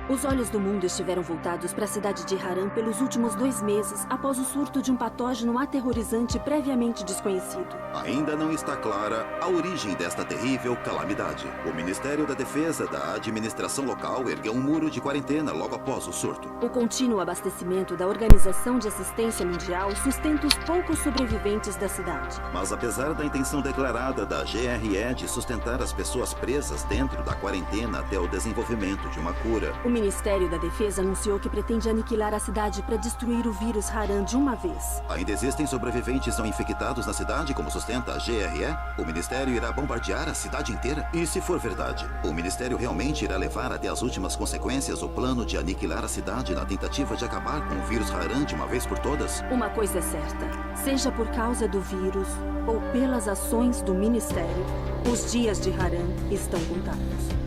Os olhos do mundo estiveram voltados para a cidade de Haran pelos últimos 2 meses, após o surto de um patógeno aterrorizante previamente desconhecido. Ainda não está clara a origem desta terrível calamidade. O Ministério da Defesa da administração local ergueu um muro de quarentena logo após o surto. O contínuo abastecimento da Organização de Assistência Mundial sustenta os poucos sobreviventes da cidade. Mas apesar da intenção declarada da GRE de sustentar as pessoas presas dentro da quarentena até o desenvolvimento de uma cura, o Ministério da Defesa anunciou que pretende aniquilar a cidade para destruir o vírus Haran de uma vez. Ainda existem sobreviventes não infectados na cidade, como sustenta a GRE? O Ministério irá bombardear a cidade inteira? E se for verdade, o Ministério realmente irá levar até as últimas consequências o plano de aniquilar a cidade na tentativa de acabar com o vírus Haran de uma vez por todas? Uma coisa é certa, seja por causa do vírus ou pelas ações do Ministério, os dias de Haran estão contados.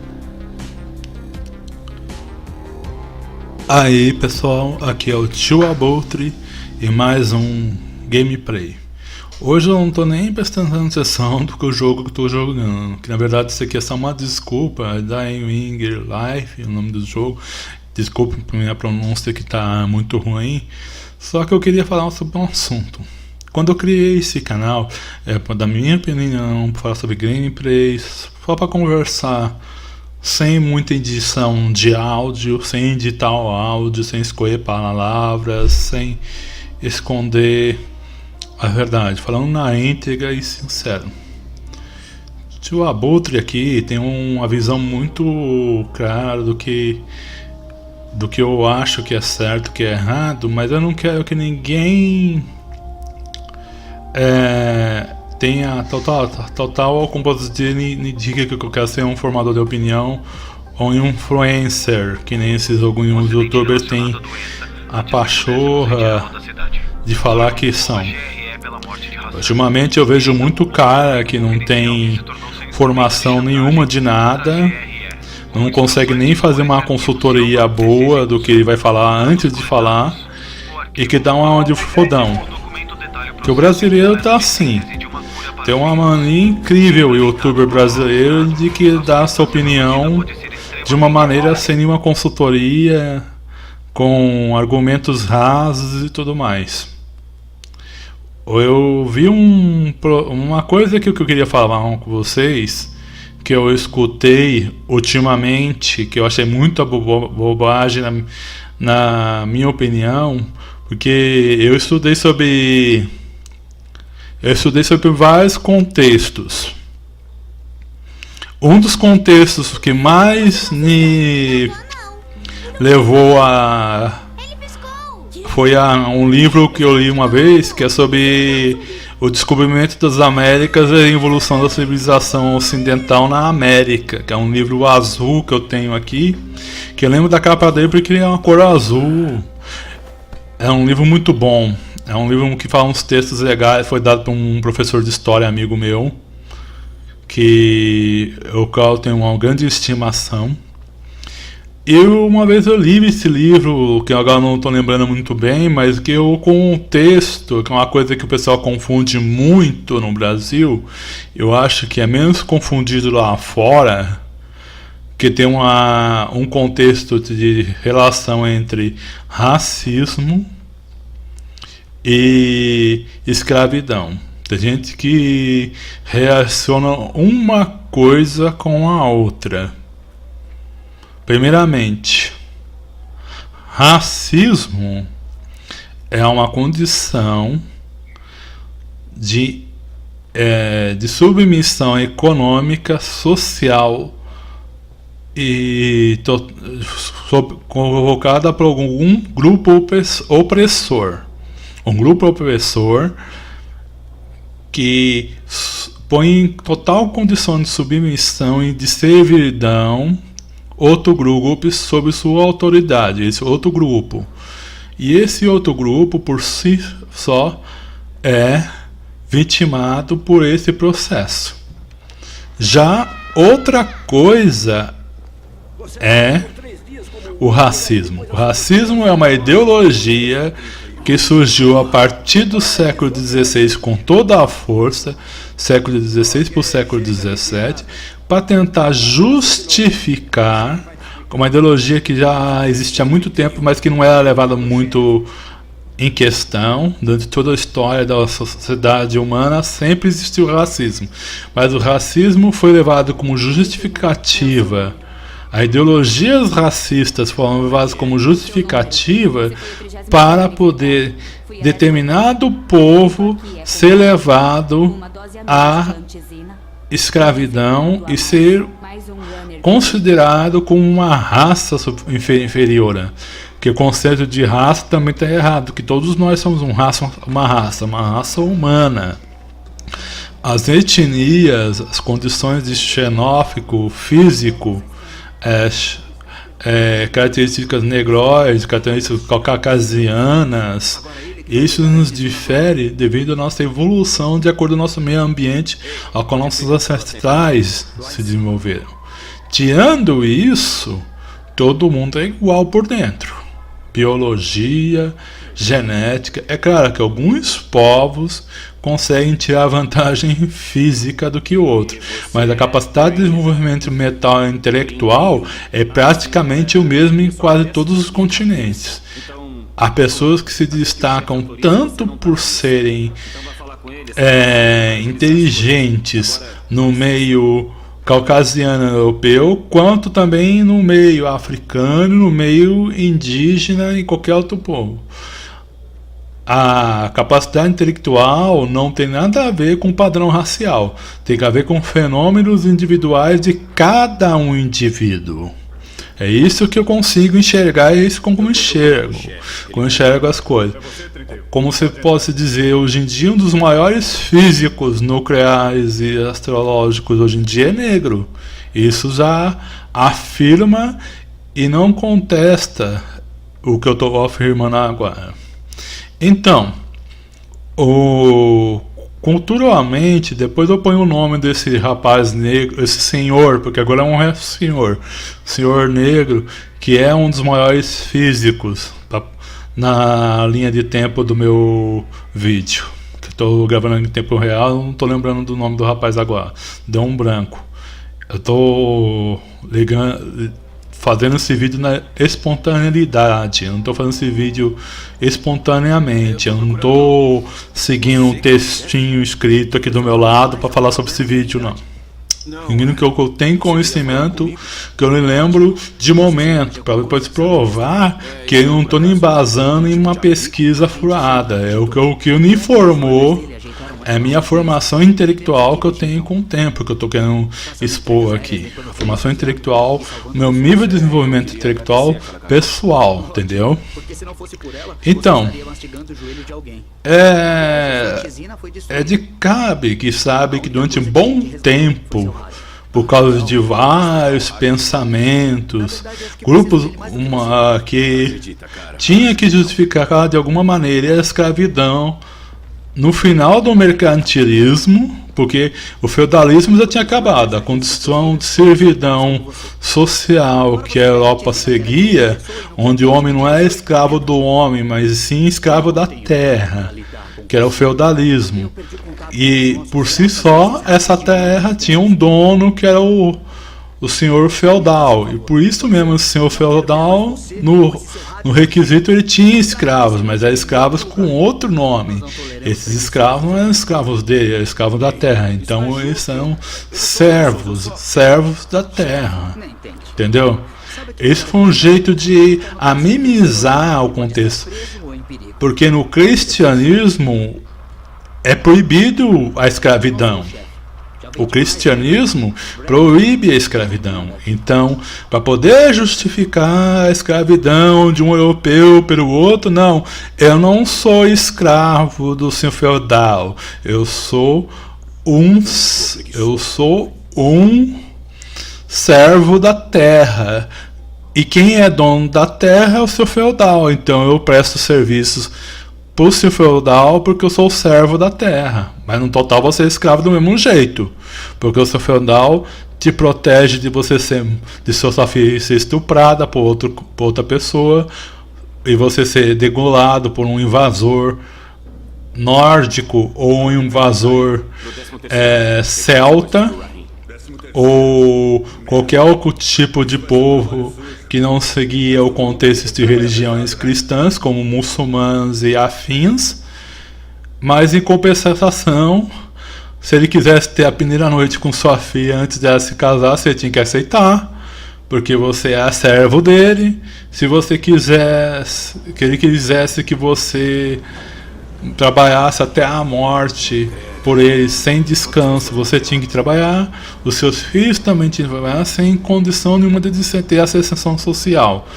Aí pessoal, aqui é o Tio Abutre e mais um gameplay. Hoje eu não tô nem prestando atenção do que o jogo que eu tô jogando, que na verdade isso aqui é só uma desculpa, Dying Wing Life, o nome do jogo. Desculpa por minha pronúncia que tá muito ruim, só que eu queria falar sobre um assunto. Quando eu criei esse canal, para dar minha opinião, para falar sobre gameplays, só para conversar, sem muita edição de áudio, sem editar o áudio, sem escolher palavras, sem esconder a verdade, falando na íntegra e sincero. O Tio Abutre aqui tem uma visão muito clara do que eu acho que é certo, que é errado, mas eu não quero que ninguém tenha total composição de diga que eu quero ser um formador de opinião ou um influencer, que nem esses alguns youtubers têm a pachorra de falar que são. Ultimamente eu vejo muito cara que não tem formação nenhuma de nada, não consegue nem fazer uma consultoria boa do que ele vai falar antes de falar e que dá uma de fodão. Que o brasileiro tá assim. Tem uma mania incrível, o youtuber brasileiro, de que dá sua opinião de uma maneira sem nenhuma consultoria, com argumentos rasos e tudo mais. Eu vi uma coisa que eu queria falar com vocês, que eu escutei ultimamente, que eu achei muita bobagem na minha opinião, porque eu estudei sobre vários contextos. Um dos contextos que mais me levou foi um livro que eu li uma vez, que é sobre o descobrimento das Américas e a evolução da civilização ocidental na América, que é um livro azul que eu tenho aqui, que eu lembro da capa dele porque ele é uma cor azul. É um livro muito bom. É um livro que fala uns textos legais, foi dado por um professor de história, amigo meu, o qual eu tenho uma grande estimação. Uma vez eu li esse livro, que agora não estou lembrando muito bem, mas que o contexto, que é uma coisa que o pessoal confunde muito no Brasil, eu acho que é menos confundido lá fora, que tem um contexto de relação entre racismo e escravidão. Tem gente que relaciona uma coisa com a outra. Primeiramente, racismo é uma condição de submissão econômica, social e provocada por algum grupo opressor. Um grupo opressor que põe em total condição de submissão e de servidão outro grupo sob sua autoridade, esse outro grupo. E esse outro grupo, por si só, é vitimado por esse processo. Já outra coisa é o racismo. O racismo é uma ideologia que surgiu a partir do século XVI com toda a força, século XVI para o século XVII, para tentar justificar uma ideologia que já existia há muito tempo, mas que não era levada muito em questão. Durante toda a história da sociedade humana sempre existiu racismo, mas o racismo foi levado como justificativa. As ideologias racistas foram levadas como justificativa para poder determinado povo ser levado à escravidão e ser considerado como uma raça inferior. Que o conceito de raça também está errado, que todos nós somos uma raça humana. As etnias, as condições de xenófico, físico, características negroides, características caucasianas, isso nos difere devido à nossa evolução de acordo com o nosso meio ambiente, ao qual nossos ancestrais se desenvolveram. Tirando isso, todo mundo é igual por dentro. Biologia, genética. É claro que alguns povos conseguem tirar vantagem física do que o outro, mas a capacidade de desenvolvimento mental e intelectual é praticamente o mesmo em quase todos os continentes. Há pessoas que se destacam tanto por serem inteligentes no meio caucasiano europeu, quanto também no meio africano, no meio indígena e qualquer outro povo. A capacidade intelectual não tem nada a ver com o padrão racial, tem a ver com fenômenos individuais de cada um indivíduo. É isso que eu consigo enxergar, é isso como eu enxergo as coisas. Como você pode dizer, hoje em dia um dos maiores físicos nucleares e astrológicos hoje em dia é negro. Isso já afirma e não contesta o que eu estou afirmando agora. Então, culturalmente, depois eu ponho o nome desse rapaz negro, esse senhor, porque agora é um senhor negro, que é um dos maiores físicos na linha de tempo do meu vídeo, que estou gravando em tempo real, não estou lembrando do nome do rapaz agora, deu um branco. Eu estou fazendo esse vídeo na espontaneidade, eu não estou fazendo esse vídeo espontaneamente, eu não estou seguindo um textinho escrito aqui do meu lado para falar sobre esse vídeo, não. Seguindo que eu tenho conhecimento, que eu me lembro de momento, para depois provar que eu não estou me embasando em uma pesquisa furada, é o que me informou. É a minha formação intelectual que eu tenho com o tempo, que eu estou querendo expor aqui. Formação intelectual, meu nível de desenvolvimento intelectual pessoal, entendeu? Então, é de cabe que sabe que durante um bom tempo, por causa de vários pensamentos, grupos que tinha que justificar de alguma maneira a escravidão, no final do mercantilismo, porque o feudalismo já tinha acabado, a condição de servidão social que a Europa seguia, onde o homem não era escravo do homem, mas sim escravo da terra, que era o feudalismo. E por si só, essa terra tinha um dono que era o senhor feudal, e por isso mesmo o senhor feudal, no requisito ele tinha escravos, mas eram escravos com outro nome. Esses escravos não eram escravos dele, eram escravos da terra, então eles são servos da terra, entendeu? Esse foi um jeito de amenizar o contexto, porque no cristianismo é proibido a escravidão. O cristianismo proíbe a escravidão. Então, para poder justificar a escravidão de um europeu pelo outro, não. Eu não sou escravo do senhor feudal. Eu sou um servo da terra. E quem é dono da terra é o senhor feudal. Então, eu presto serviços para o senhor feudal porque eu sou servo da terra. Mas no total você é escravo do mesmo jeito. Porque o senhor feudal te protege de você de sua filha ser estuprada por outra pessoa e você ser degolado por um invasor nórdico ou um invasor celta ou qualquer outro tipo de povo que não seguia o contexto de religiões cristãs, como muçulmanos e afins, mas em compensação, se ele quisesse ter a primeira noite com sua filha antes dela se casar, você tinha que aceitar, porque você é servo dele. Se você quisesse, que ele quisesse que você trabalhasse até a morte por ele sem descanso, você tinha que trabalhar. Os seus filhos também tinham que trabalhar sem condição nenhuma de ter ascensão social.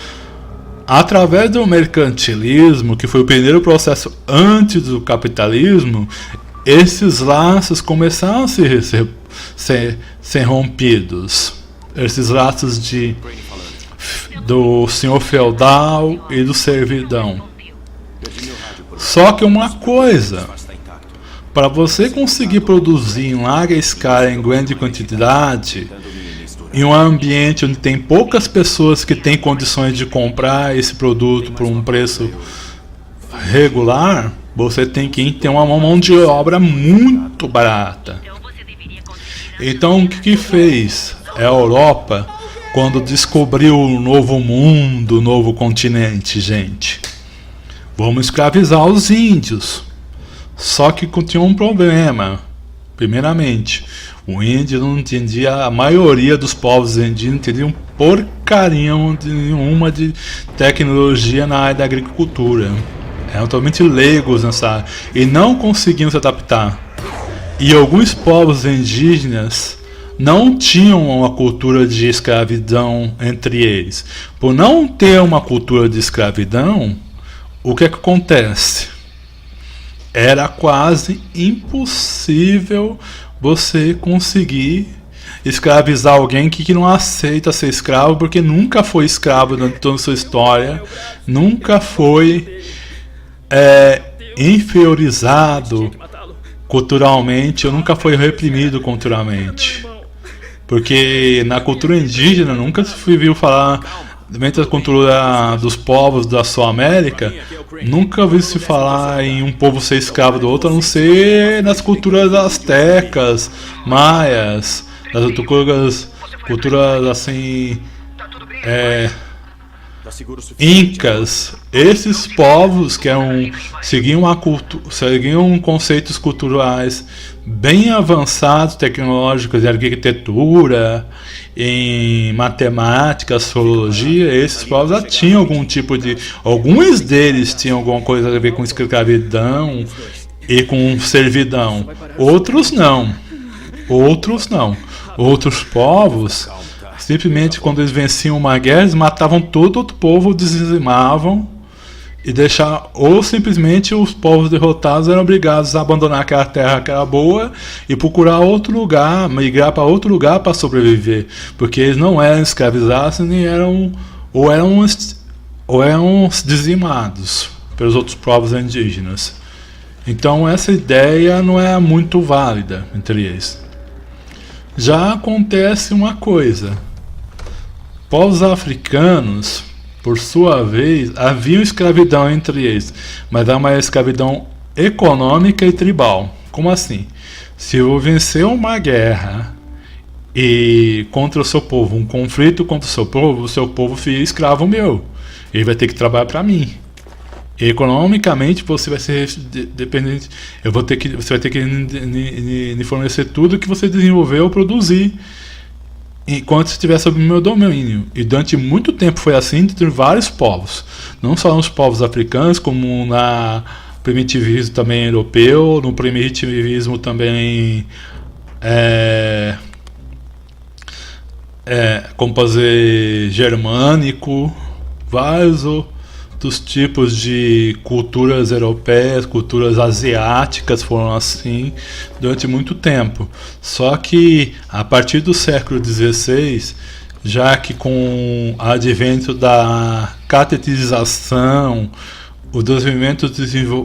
Através do mercantilismo, que foi o primeiro processo antes do capitalismo, esses laços começaram a ser rompidos. Esses laços do senhor feudal e do servidão. Só que uma coisa, para você conseguir produzir em larga escala, em grande quantidade, em um ambiente onde tem poucas pessoas que têm condições de comprar esse produto por um preço regular, você tem que ter uma mão de obra muito barata. Então o que fez a Europa quando descobriu o novo mundo, o novo continente, gente? Vamos escravizar os índios. Só que tinha um problema. Primeiramente, o índio não entendia, a maioria dos povos indígenas não entendiam porcaria nenhuma de tecnologia na área da agricultura. Eram totalmente leigos nessa área e não conseguiam se adaptar. E alguns povos indígenas não tinham uma cultura de escravidão entre eles. Por não ter uma cultura de escravidão, o que acontece? Era quase impossível você conseguir escravizar alguém que não aceita ser escravo, porque nunca foi escravo durante toda a sua história, nunca foi inferiorizado culturalmente, ou nunca foi reprimido culturalmente. Porque na cultura indígena nunca se viu falar, dentro da cultura dos povos da Sul-América, nunca ouviu se falar em um povo ser escravo do outro, a não ser nas culturas astecas, maias, nas culturas assim, incas. Esses povos que seguiam conceitos culturais bem avançados, tecnológicos, de arquitetura, em matemática, astrologia. Esses povos já tinham algum tipo de... Alguns deles tinham alguma coisa a ver com escravidão e com servidão. Outros não. Outros povos, simplesmente quando eles venciam uma guerra, eles matavam todo outro povo, dizimavam e deixar, ou simplesmente os povos derrotados eram obrigados a abandonar aquela terra que era boa e procurar outro lugar, migrar para outro lugar para sobreviver, porque eles não eram escravizados, nem eram dizimados pelos outros povos indígenas. Então essa ideia não é muito válida entre eles. Já acontece uma coisa: povos africanos, por sua vez, havia escravidão entre eles, mas era uma escravidão econômica e tribal. Como assim? Se eu vencer uma guerra e contra o seu povo, um conflito contra o seu povo fica escravo meu. Ele vai ter que trabalhar para mim. Economicamente você vai ser dependente. Você vai ter que me fornecer tudo que você desenvolveu ou produzir enquanto estiver sob o meu domínio. E durante muito tempo foi assim entre vários povos, não só nos povos africanos, como no primitivismo também europeu, no primitivismo também como fazer germânico, vários dos tipos de culturas europeias, culturas asiáticas foram assim durante muito tempo. Só que a partir do século XVI, já que com o advento da catetização, o desenvolvimento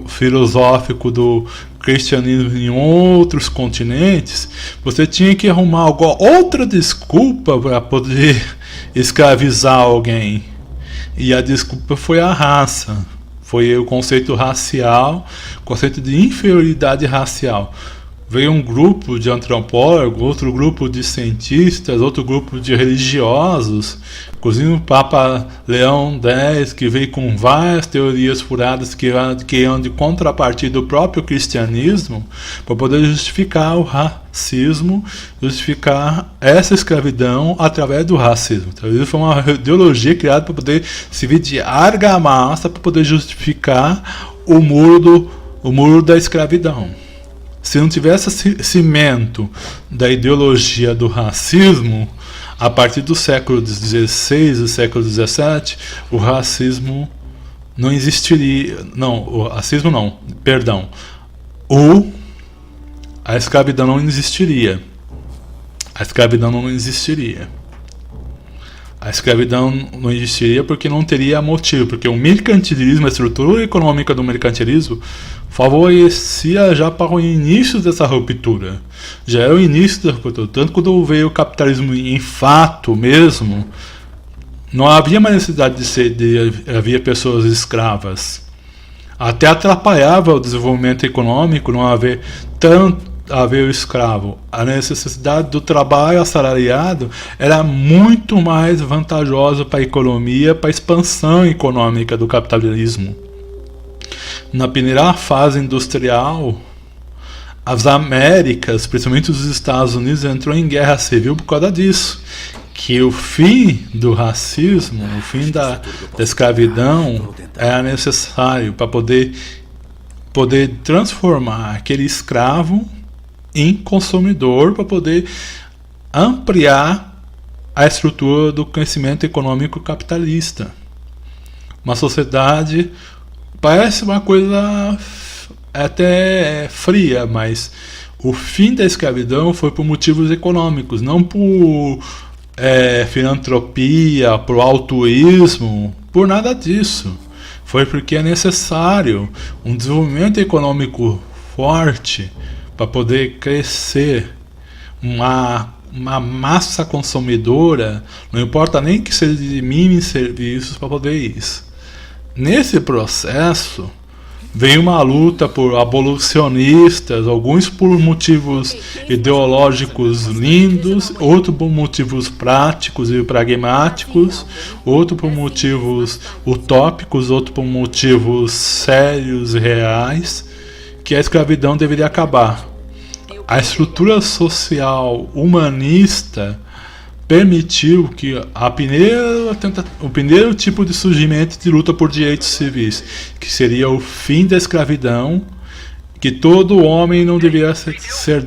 filosófico do cristianismo em outros continentes, você tinha que arrumar outra desculpa para poder escravizar alguém. E a desculpa foi a raça, foi o conceito racial, o conceito de inferioridade racial. veio um grupo de antropólogos, outro grupo de cientistas, outro grupo de religiosos, inclusive o Papa Leão X, que veio com várias teorias furadas que iam de contrapartida do próprio cristianismo, para poder justificar o racismo, justificar essa escravidão através do racismo. Então, isso foi uma ideologia criada para poder servir de argamassa para poder justificar o muro da escravidão. Se não tivesse cimento da ideologia do racismo, a partir do século XVI e século XVII, o racismo não existiria. Não, o racismo não, perdão. A escravidão não existiria. A escravidão não existiria. A escravidão não existiria porque não teria motivo, porque o mercantilismo, a estrutura econômica do mercantilismo, favorecia já para o início dessa ruptura. Já era o início da ruptura. Tanto quando veio o capitalismo em fato mesmo, não havia mais necessidade de havia pessoas escravas. Até atrapalhava o desenvolvimento econômico não haver o escravo. A necessidade do trabalho assalariado era muito mais vantajosa para a economia, para a expansão econômica do capitalismo. Na primeira fase industrial, as Américas, principalmente os Estados Unidos, entrou em guerra civil por causa disso. Que o fim do racismo, o fim da escravidão era necessário para poder transformar aquele escravo em consumidor, para poder ampliar a estrutura do crescimento econômico capitalista. Uma sociedade parece uma coisa até fria, mas o fim da escravidão foi por motivos econômicos, não por filantropia, por altruísmo, por nada disso. Foi porque é necessário um desenvolvimento econômico forte para poder crescer uma massa consumidora, não importa nem que seja de mínimos serviços, para poder isso. Nesse processo, veio uma luta por abolicionistas, alguns por motivos ideológicos lindos, outros por motivos práticos e pragmáticos, outros por motivos utópicos, outros por motivos sérios e reais, que a escravidão deveria acabar. A estrutura social humanista permitiu que o primeiro tipo de surgimento de luta por direitos civis, que seria o fim da escravidão, que todo homem não deveria ser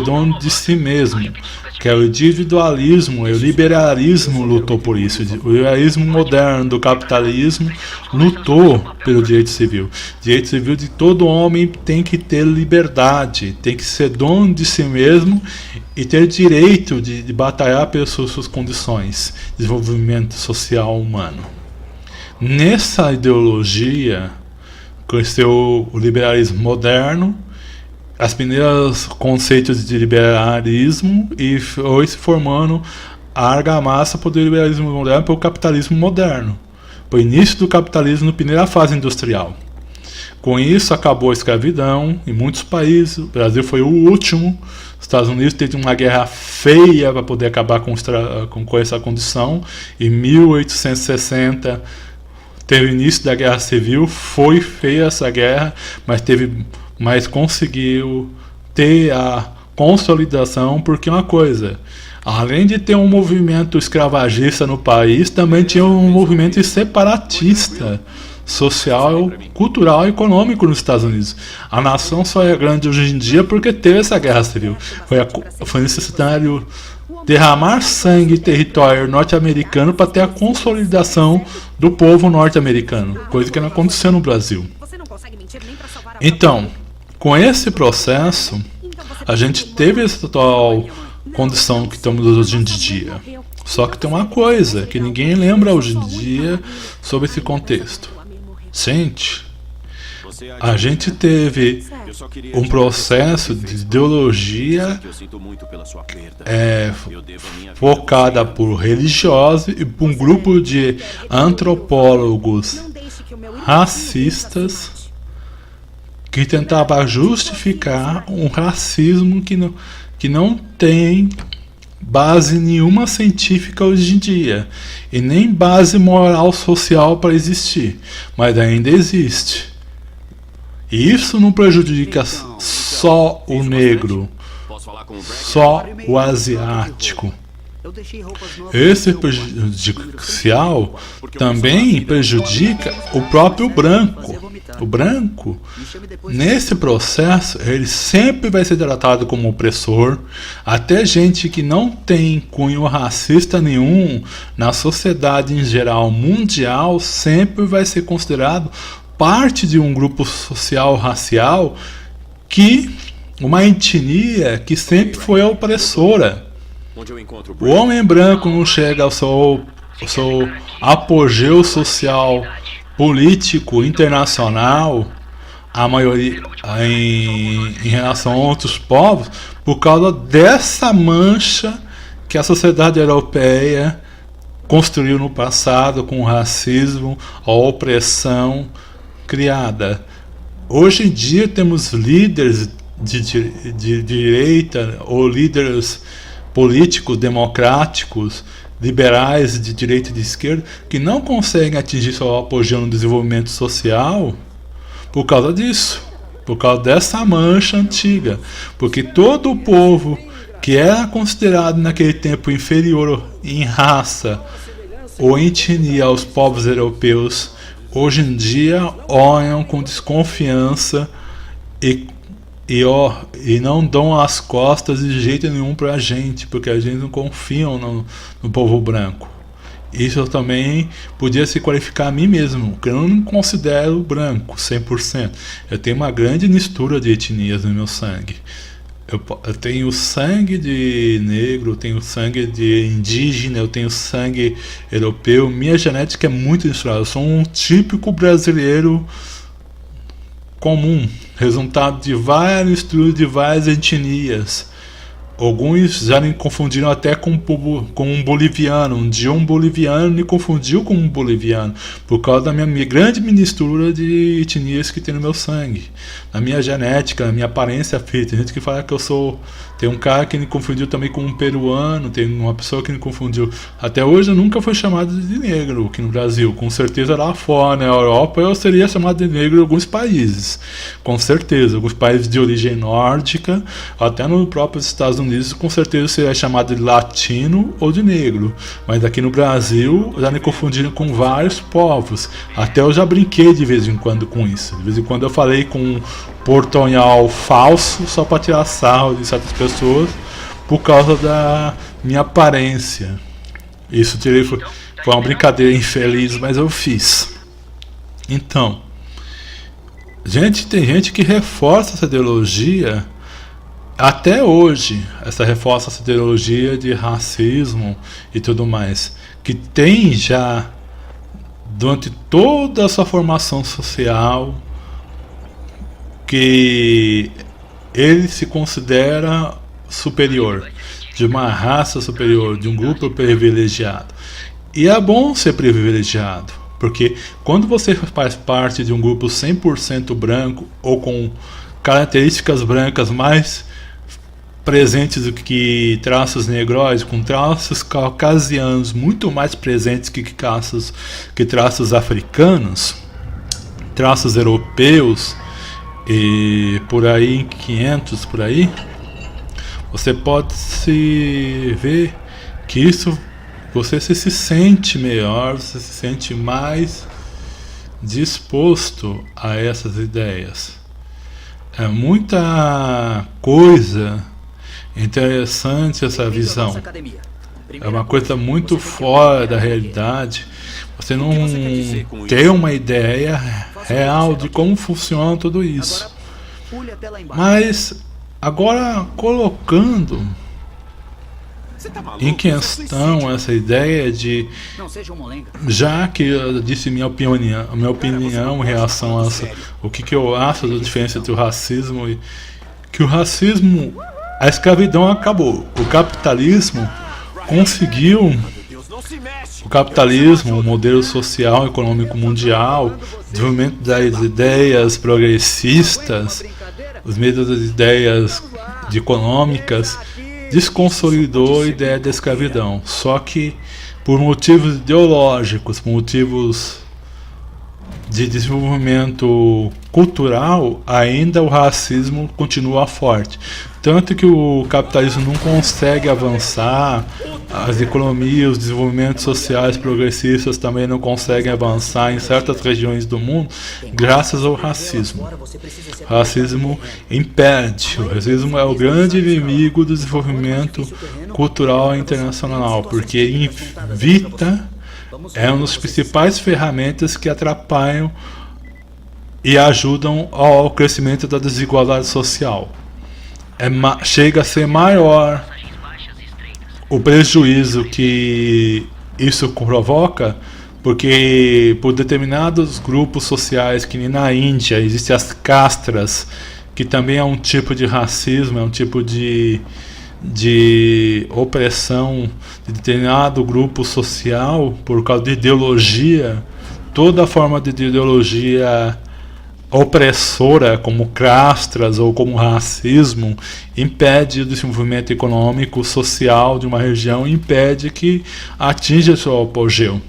dono de si mesmo, que é o individualismo, o liberalismo lutou por isso. O liberalismo moderno do capitalismo lutou pelo direito civil. O direito civil de todo homem tem que ter liberdade, tem que ser dono de si mesmo e ter direito de batalhar pelas suas condições de desenvolvimento social humano. Nessa ideologia cresceu o liberalismo moderno, as primeiras conceitos de liberalismo, e foi se formando a argamassa para o liberalismo moderno, para o capitalismo moderno, para o início do capitalismo na primeira fase industrial. Com isso acabou a escravidão em muitos países. O Brasil foi o último. Os Estados Unidos teve uma guerra feia para poder acabar com essa condição. Em 1860 teve o início da Guerra Civil. Foi feia essa guerra, mas conseguiu ter a consolidação, porque uma coisa, além de ter um movimento escravagista no país, também tinha um movimento separatista, social, cultural e econômico nos Estados Unidos. A nação só é grande hoje em dia porque teve essa guerra civil. Foi necessário derramar sangue em território norte-americano para ter a consolidação do povo norte-americano, coisa que não aconteceu no Brasil. Então, com esse processo, a gente teve essa total condição que estamos hoje em dia. Só que tem uma coisa que ninguém lembra hoje em dia sobre esse contexto. Gente, a gente teve um processo de ideologia focada por religiosos e por um grupo de antropólogos racistas que tentava justificar um racismo que não tem base nenhuma científica hoje em dia e nem base moral social para existir, mas ainda existe. E isso não prejudica só o negro, só o asiático. Esse prejudicial também prejudica o próprio branco. O branco, nesse processo, ele sempre vai ser tratado como opressor. Até gente que não tem cunho racista nenhum, na sociedade em geral mundial, sempre vai ser considerado parte de um grupo social racial, uma etnia que sempre foi a opressora. O homem branco não chega ao seu apogeu social, político, internacional, a maioria em relação a outros povos, por causa dessa mancha que a sociedade europeia construiu no passado com o racismo, a opressão criada. Hoje em dia temos líderes de direita ou líderes políticos democráticos, liberais de direita e de esquerda, que não conseguem atingir seu apogeu no desenvolvimento social por causa disso, por causa dessa mancha antiga. Porque todo o povo que era considerado naquele tempo inferior em raça ou em etnia aos povos europeus, hoje em dia olham com desconfiança e não dão as costas de jeito nenhum pra gente, porque a gente não confia no povo branco. Isso eu também podia se qualificar a mim mesmo, porque eu não me considero branco 100%. Eu tenho uma grande mistura de etnias no meu sangue. Eu tenho sangue de negro, eu tenho sangue de indígena, eu tenho sangue europeu. Minha genética é muito misturada. Eu sou um típico brasileiro comum, resultado de vários estudos de várias etnias. Alguns já me confundiram até com um boliviano. Um dia um boliviano me confundiu com um boliviano por causa da minha grande mistura de etnias que tem no meu sangue, na minha genética, na minha aparência física. Tem gente que fala que eu sou... Tem um cara que me confundiu também com um peruano, tem uma pessoa que me confundiu. Até hoje eu nunca fui chamado de negro aqui no Brasil. Com certeza lá fora, na Europa, eu seria chamado de negro em alguns países. Com certeza, alguns países de origem nórdica, até nos próprios Estados Unidos, com certeza seria chamado de latino ou de negro. Mas aqui no Brasil, já me confundiram com vários povos. Até eu já brinquei de vez em quando com isso. De vez em quando eu falei com portunhol falso só para tirar sarro de certas pessoas por causa da minha aparência. Isso foi uma brincadeira infeliz, mas eu fiz. Então, tem gente que reforça essa ideologia até hoje, reforça essa ideologia de racismo e tudo mais, que tem já durante toda a sua formação social, que ele se considera superior, de uma raça superior, de um grupo privilegiado. E é bom ser privilegiado, porque quando você faz parte de um grupo 100% branco ou com características brancas mais presentes do que traços negros, com traços caucasianos muito mais presentes que traços africanos, traços europeus, e por aí, 500 por aí, você pode se ver que isso, você se sente melhor, você se sente mais disposto a essas ideias. É muita coisa interessante essa visão. É uma coisa muito fora da realidade. Você não tem uma ideia real de como funciona tudo isso. Mas agora colocando em questão essa ideia de, já que eu disse minha opinião em relação a o que eu acho da diferença entre o racismo e que o racismo, a escravidão acabou. O capitalismo conseguiu, o modelo social e econômico mundial desenvolvimento das ideias progressistas, os meios das ideias econômicas, desconsolidou a ideia da escravidão. Só que por motivos ideológicos, por motivos de desenvolvimento cultural, ainda o racismo continua forte. Tanto que o capitalismo não consegue avançar, as economias, os desenvolvimentos sociais progressistas também não conseguem avançar em certas regiões do mundo, graças ao racismo. O racismo impede. O racismo é o grande inimigo do desenvolvimento cultural internacional, porque evita, é uma das principais ferramentas que atrapalham e ajudam ao crescimento da desigualdade social. Chega a ser maior o prejuízo que isso provoca, porque por determinados grupos sociais, que nem na Índia, existem as castras, que também é um tipo de racismo, é um tipo de opressão de determinado grupo social por causa de ideologia. Toda forma de ideologia opressora, como castras ou como racismo, impede o desenvolvimento econômico, social de uma região, impede que atinja seu apogeu.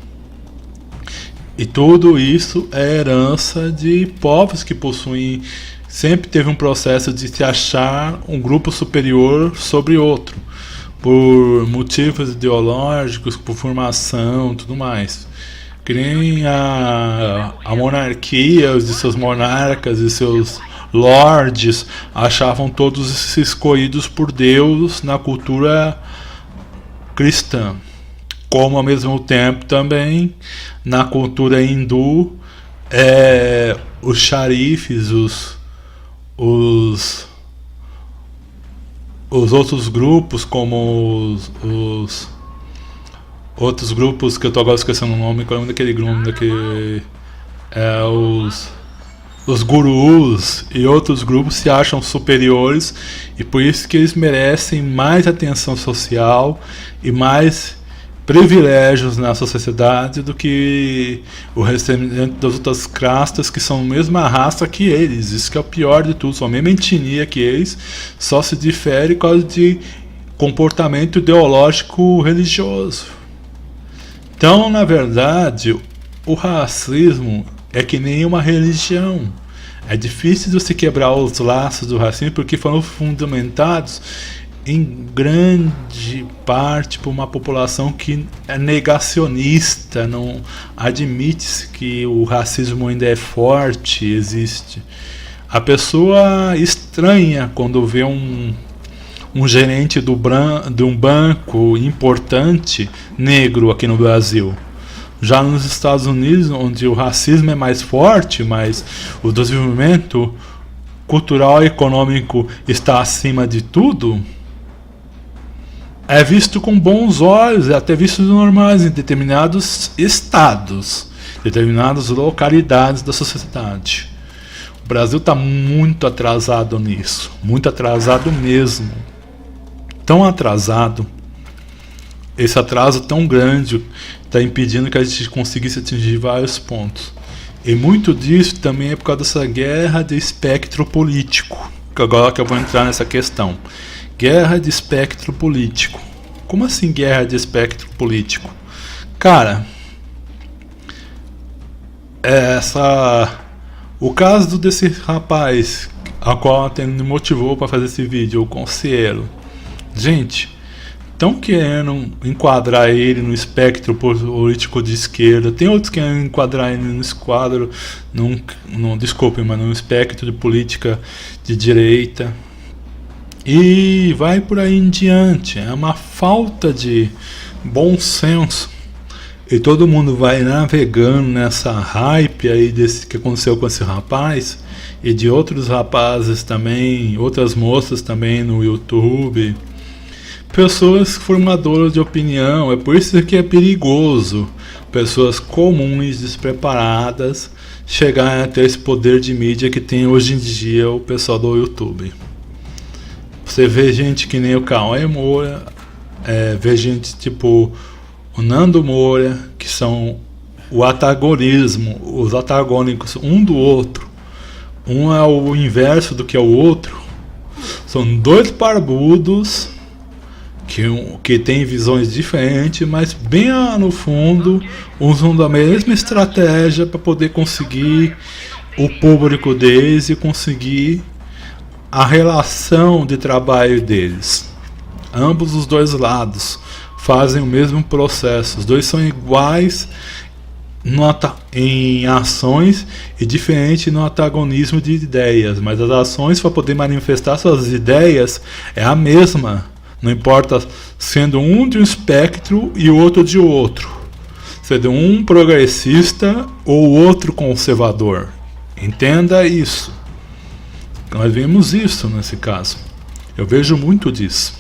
E tudo isso é herança de povos que possuem, sempre teve um processo de se achar um grupo superior sobre outro, por motivos ideológicos, por formação e tudo mais. Que nem a monarquia, os seus monarcas e seus lords achavam todos escolhidos por Deus na cultura cristã. Como ao mesmo tempo também na cultura hindu, os xarifes, os outros grupos, como os outros grupos que eu tô agora esquecendo o nome, qual é o nome daquele grupo, os gurus e outros grupos se acham superiores, e por isso que eles merecem mais atenção social e mais privilégios na sociedade do que o restante das outras castas, que são a mesma raça que eles. Isso que é o pior de tudo, são a mesma etnia que eles, só se difere por causa de comportamento ideológico religioso. Então, na verdade, o racismo é que nem uma religião. É difícil de você quebrar os laços do racismo, porque foram fundamentados em grande parte por uma população que é negacionista, não admite que o racismo ainda é forte, existe. A pessoa estranha quando vê um gerente de um banco importante negro aqui no Brasil. Já nos Estados Unidos, onde o racismo é mais forte, mas o desenvolvimento cultural e econômico está acima de tudo, é visto com bons olhos, é até visto normais em determinados estados, determinadas localidades da sociedade. O Brasil está muito atrasado nisso, muito atrasado mesmo. Tão atrasado, esse atraso tão grande está impedindo que a gente conseguisse atingir vários pontos. E muito disso também é por causa dessa guerra de espectro político, que agora que eu vou entrar nessa questão. Guerra de espectro político. Como assim guerra de espectro político? Cara, o caso desse rapaz, a qual até me motivou para fazer esse vídeo, o Conselheiro. Gente, estão querendo enquadrar ele no espectro político de esquerda. Tem outros que querem enquadrar ele no esquadro, desculpem, mas no espectro de política de direita. E vai por aí em diante. É uma falta de bom senso. E todo mundo vai navegando nessa hype aí desse que aconteceu com esse rapaz. E de outros rapazes também, outras moças também no YouTube. Pessoas formadoras de opinião, é por isso que é perigoso pessoas comuns, despreparadas, chegarem a ter esse poder de mídia que tem hoje em dia o pessoal do YouTube. Você vê gente que nem o Cauê Moura, vê gente tipo o Nando Moura, que são o antagonismo, os antagônicos um do outro. Um é o inverso do que é o outro. São dois barbudos que têm visões diferentes, mas bem no fundo usam a mesma estratégia para poder conseguir o público deles e conseguir a relação de trabalho deles. Ambos os dois lados fazem o mesmo processo. Os dois são iguais em ações e diferentes no antagonismo de ideias, mas as ações para poder manifestar suas ideias é a mesma, não importa sendo um de um espectro e o outro de outro, sendo um progressista ou outro conservador. Entenda isso. Nós vemos isso nesse caso. Eu vejo muito disso.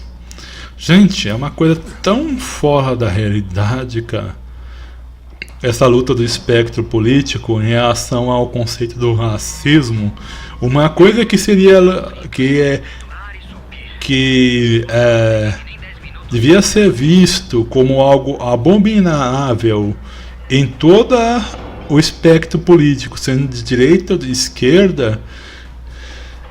Gente, é uma coisa tão fora da realidade, cara. Essa luta do espectro político em relação ao conceito do racismo, uma coisa que seria devia ser visto como algo abominável em todo o espectro político, sendo de direita ou de esquerda,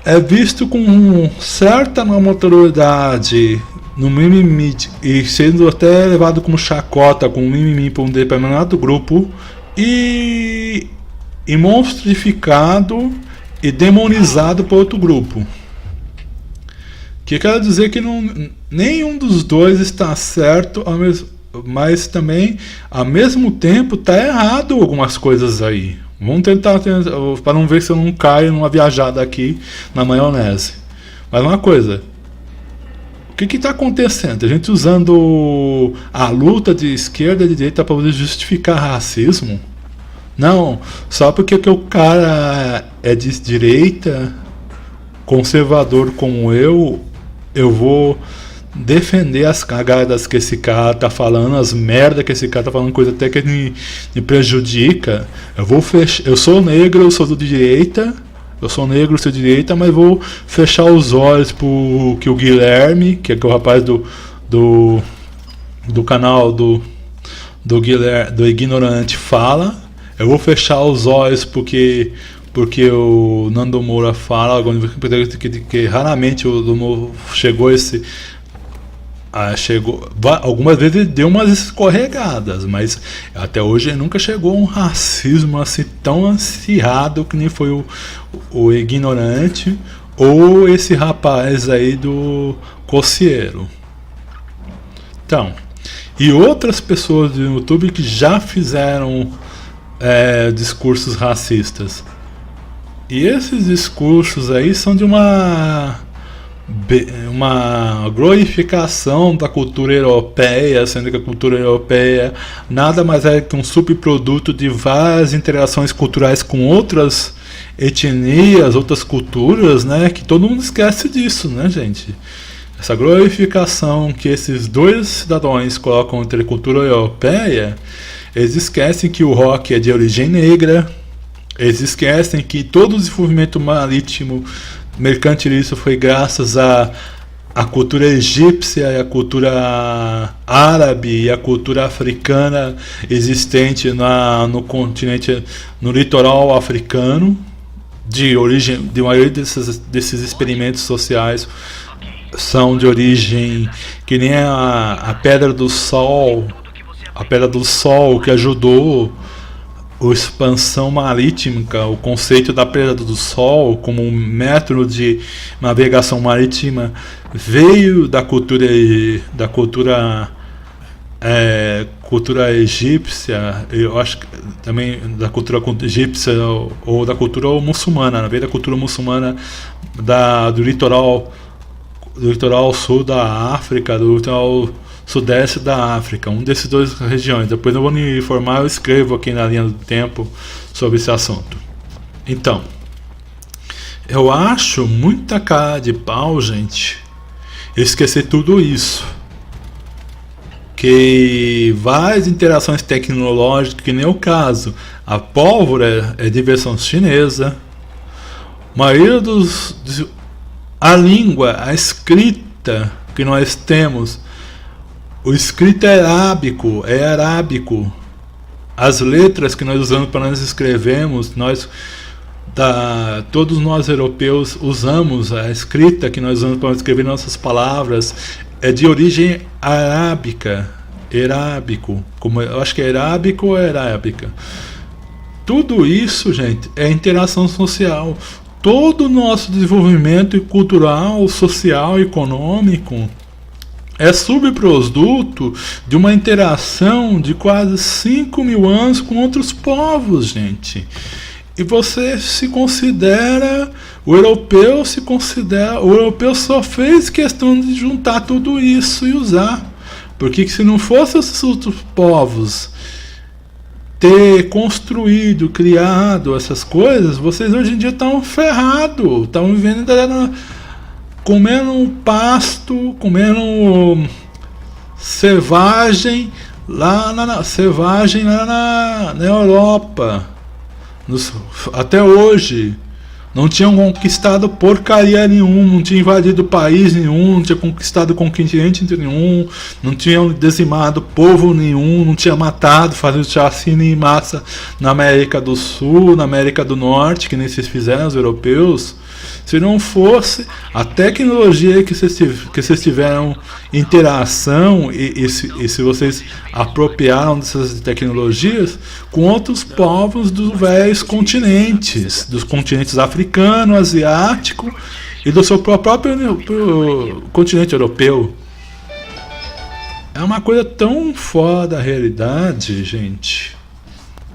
é visto com certa naturalidade no mimimi, e sendo até levado como chacota, com mimimi para um determinado grupo, e monstrificado e demonizado por outro grupo. Que quer dizer que nenhum dos dois está certo, mas também ao mesmo tempo está errado algumas coisas aí. Vamos tentar para não ver se eu não caio numa viajada aqui na maionese. Mas uma coisa, o que está acontecendo? A gente usando a luta de esquerda e de direita para poder justificar racismo? Não, só porque o cara é de direita, conservador como eu vou defender as cagadas que esse cara tá falando, as merdas que esse cara tá falando, coisa até que me prejudica. Eu sou negro, eu sou de direita. Eu sou negro, sou de direita, mas vou fechar os olhos pro que o Guilherme, que é o rapaz do canal do Guilherme, do Ignorante, fala. Eu vou fechar os olhos porque o Nando Moura fala, que raramente o Nando chegou algumas vezes ele deu umas escorregadas, mas até hoje ele nunca chegou a um racismo assim tão acirrado que nem foi o Ignorante ou esse rapaz aí do Cocielo. Então, e outras pessoas do YouTube que já fizeram discursos racistas. E esses discursos aí são de uma glorificação da cultura europeia, sendo que a cultura europeia nada mais é que um subproduto de várias interações culturais com outras etnias, outras culturas, né? Que todo mundo esquece disso, né, gente? Essa glorificação que esses dois cidadãos colocam entre a cultura europeia, eles esquecem que o rock é de origem negra, eles esquecem que todo o desenvolvimento marítimo mercantilista foi graças à cultura egípcia e à cultura árabe e à cultura africana existente no continente, no litoral africano, de maioria desses experimentos sociais são de origem que nem a Pedra do Sol que ajudou a expansão marítima, o conceito da Pedra do Sol como um método de navegação marítima veio da cultura egípcia, eu acho que também da cultura egípcia ou da cultura muçulmana, veio da cultura muçulmana do litoral sul da África, do litoral sudeste da África, um desses dois regiões. Depois eu vou me informar, eu escrevo aqui na linha do tempo sobre esse assunto. Então, eu acho muita cara de pau, gente, esquecer tudo isso. Que várias interações tecnológicas, que nem o caso, a pólvora é de versão chinesa, a maioria a língua, a escrita que nós temos, o escrito é arábico, as letras que nós usamos para nós escrevemos, todos nós europeus usamos a escrita que nós usamos para escrever nossas palavras, é de origem arábica, como eu acho que é arábico ou arábica. Tudo isso, gente, é interação social. Todo o nosso desenvolvimento cultural, social, econômico é subproduto de uma interação de quase 5.000 anos com outros povos, gente. E você se considera, o europeu só fez questão de juntar tudo isso e usar. Porque se não fossem esses outros povos ter construído, criado essas coisas, vocês hoje em dia estão ferrados, estão vivendo, comendo pasto, comendo selvagem lá na Europa. Até hoje não tinham conquistado porcaria nenhuma, não tinham invadido país nenhum, não tinham conquistado continente nenhum, não tinham dizimado povo nenhum, não tinham matado, fazendo chacina em massa na América do Sul, na América do Norte, que nem vocês fizeram, os europeus. Se não fosse a tecnologia que vocês tiveram interação e se vocês apropriaram dessas tecnologias com outros povos dos velhos continentes, dos continentes africano, asiático e do seu próprio continente europeu. É uma coisa tão fora da realidade, gente,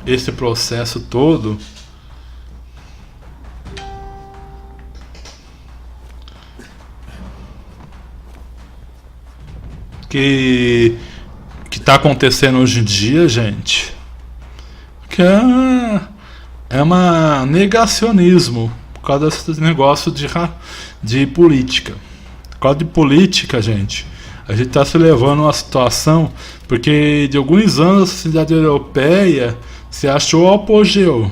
esse processo todo. Que está acontecendo hoje em dia, gente, que é um negacionismo por causa desse negócio de política. Por causa de política, gente, a gente está se levando a uma situação, porque de alguns anos a cidade europeia se achou ao apogeu.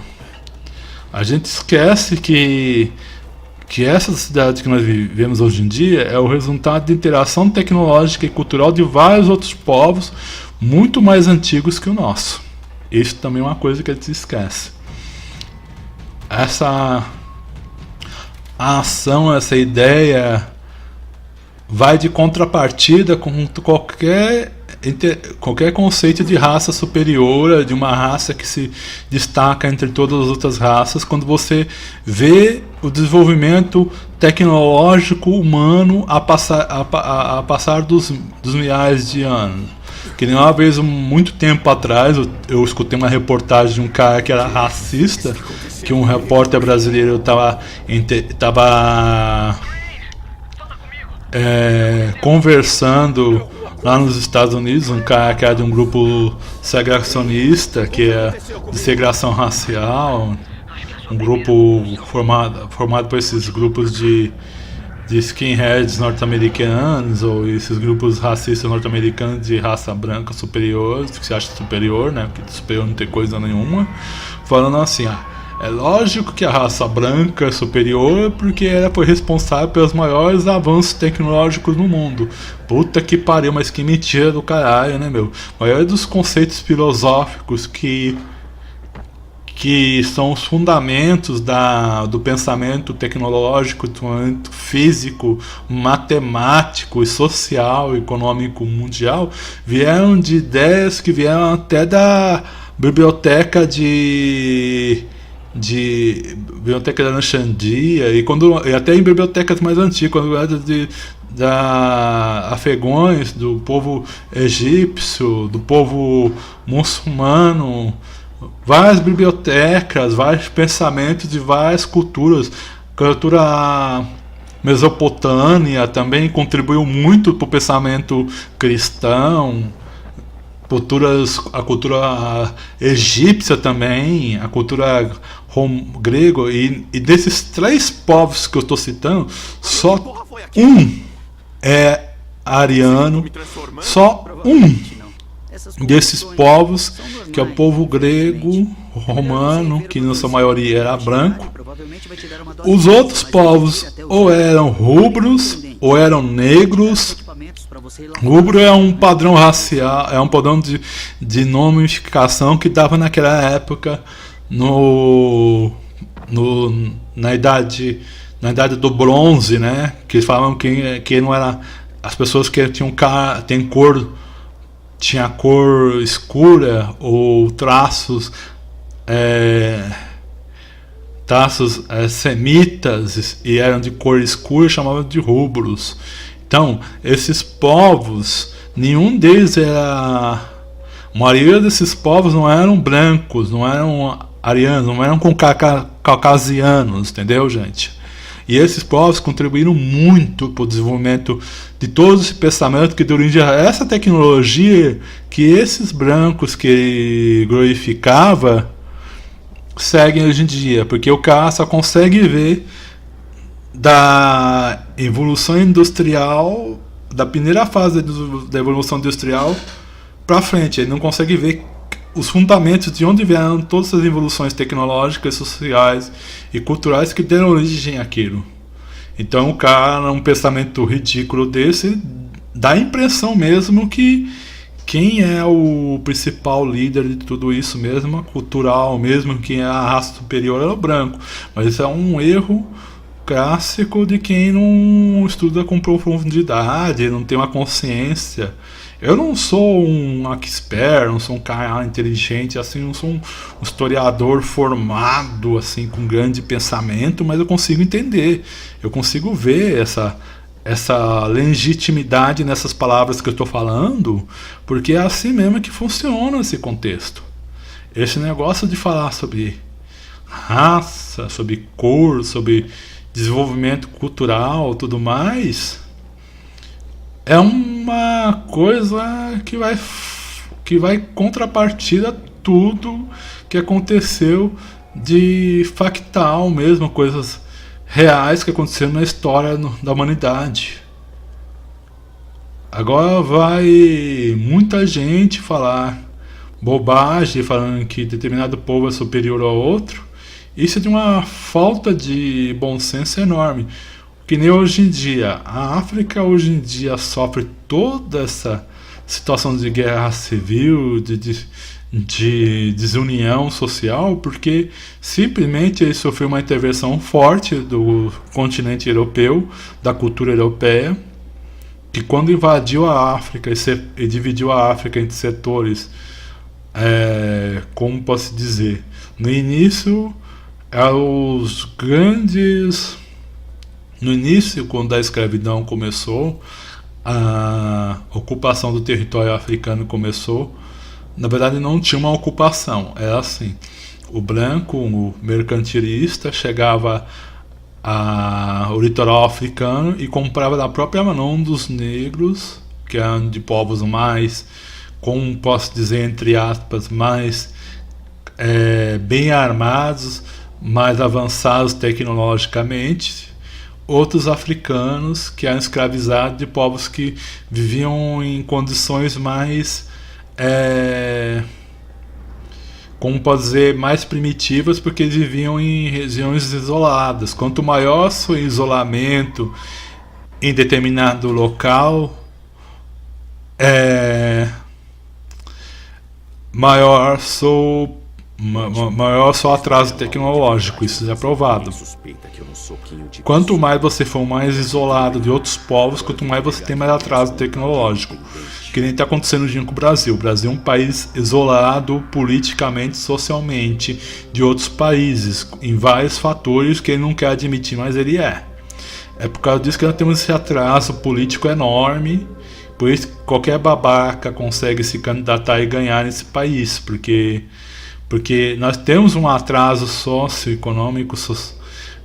A gente esquece que essa cidade que nós vivemos hoje em dia é o resultado de interação tecnológica e cultural de vários outros povos muito mais antigos que o nosso. Isso também é uma coisa que a gente esquece. Essa ação, essa ideia vai de contrapartida com qualquer conceito de raça superior, de uma raça que se destaca entre todas as outras raças, quando você vê o desenvolvimento tecnológico humano a passar dos milhares de anos. Que nem uma vez, muito tempo atrás, eu escutei uma reportagem de um cara que era racista, que um repórter brasileiro estava conversando lá nos Estados Unidos, um cara que era de um grupo segregacionista, que é de segregação racial, um grupo formado por esses grupos de skinheads norte-americanos, ou esses grupos racistas norte-americanos de raça branca superior, que se acha superior, né, porque superior não tem coisa nenhuma, falando assim, é lógico que a raça branca é superior porque ela foi responsável pelos maiores avanços tecnológicos no mundo. Puta que pariu, mas que mentira do caralho, né, meu? A maioria dos conceitos filosóficos que são os fundamentos do pensamento tecnológico, do pensamento físico, matemático, e social, econômico mundial, vieram de ideias que vieram até da biblioteca biblioteca da Alexandria e até em bibliotecas mais antigas, quando era da afegões, do povo egípcio, do povo muçulmano, várias bibliotecas, vários pensamentos de várias culturas. A cultura mesopotâmia também contribuiu muito para o pensamento cristão. A cultura egípcia também, a cultura grego, e desses 3 povos que eu estou citando, só um é ariano, só um desses povos, que é o povo grego, romano, que na sua maioria era branco. Os outros povos ou eram rubros, ou eram negros. Rubro é um padrão racial, é um padrão de nomificação que dava naquela época na idade do bronze, né? Que eles falavam que não era as pessoas que tinha cor escura ou traços semitas e eram de cor escura, chamavam de rubros. Então, esses povos, nenhum deles era... A maioria desses povos não eram brancos, não eram arianos, não eram caucasianos, entendeu, gente? E esses povos contribuíram muito para o desenvolvimento de todo esse pensamento que deu origem a essa tecnologia que esses brancos que ele glorificava seguem hoje em dia, porque o cara só consegue ver da evolução industrial, da primeira fase da evolução industrial para frente. Ele não consegue ver os fundamentos de onde vieram todas as evoluções tecnológicas, sociais e culturais que deram origem àquilo. Então o cara, um pensamento ridículo desse, dá a impressão mesmo que quem é o principal líder de tudo isso mesmo, cultural mesmo, quem é a raça superior é o branco. Mas isso é um erro clássico de quem não estuda com profundidade, não tem uma consciência. Eu não sou um expert, não sou um cara inteligente, assim, não sou um historiador formado, assim, com grande pensamento, mas eu consigo entender, eu consigo ver essa legitimidade nessas palavras que eu estou falando, porque é assim mesmo que funciona esse contexto. Esse negócio de falar sobre raça, sobre cor, sobre desenvolvimento cultural, tudo mais, é uma coisa que vai contrapartida tudo que aconteceu de factual mesmo, coisas reais que aconteceram na história da humanidade. Agora vai muita gente falar bobagem, falando que determinado povo é superior ao outro. Isso é de uma falta de bom senso enorme. Que nem hoje em dia, a África hoje em dia sofre toda essa situação de guerra civil, de desunião social, porque simplesmente ele sofreu uma intervenção forte do continente europeu, da cultura europeia, que quando invadiu a África e dividiu a África entre setores, como posso dizer, no início, no início, quando a escravidão começou, a ocupação do território africano começou, na verdade não tinha uma ocupação, era assim, o branco, o mercantilista, chegava ao litoral africano e comprava da própria mão dos negros, que eram de povos mais, como posso dizer, entre aspas, mais bem armados, mais avançados tecnologicamente, outros africanos que eram escravizados de povos que viviam em condições mais, como pode dizer, mais primitivas, porque eles viviam em regiões isoladas. Quanto maior seu isolamento em determinado local, maior seu atraso tecnológico, isso é provado. Quanto mais você for mais isolado de outros povos, quanto mais você tem mais atraso tecnológico. Que nem está acontecendo hoje com o Brasil. O Brasil é um país isolado politicamente, socialmente de outros países, em vários fatores que ele não quer admitir, mas ele é. É por causa disso que nós temos esse atraso político enorme. Por isso que qualquer babaca consegue se candidatar e ganhar nesse país, porque nós temos um atraso socioeconômico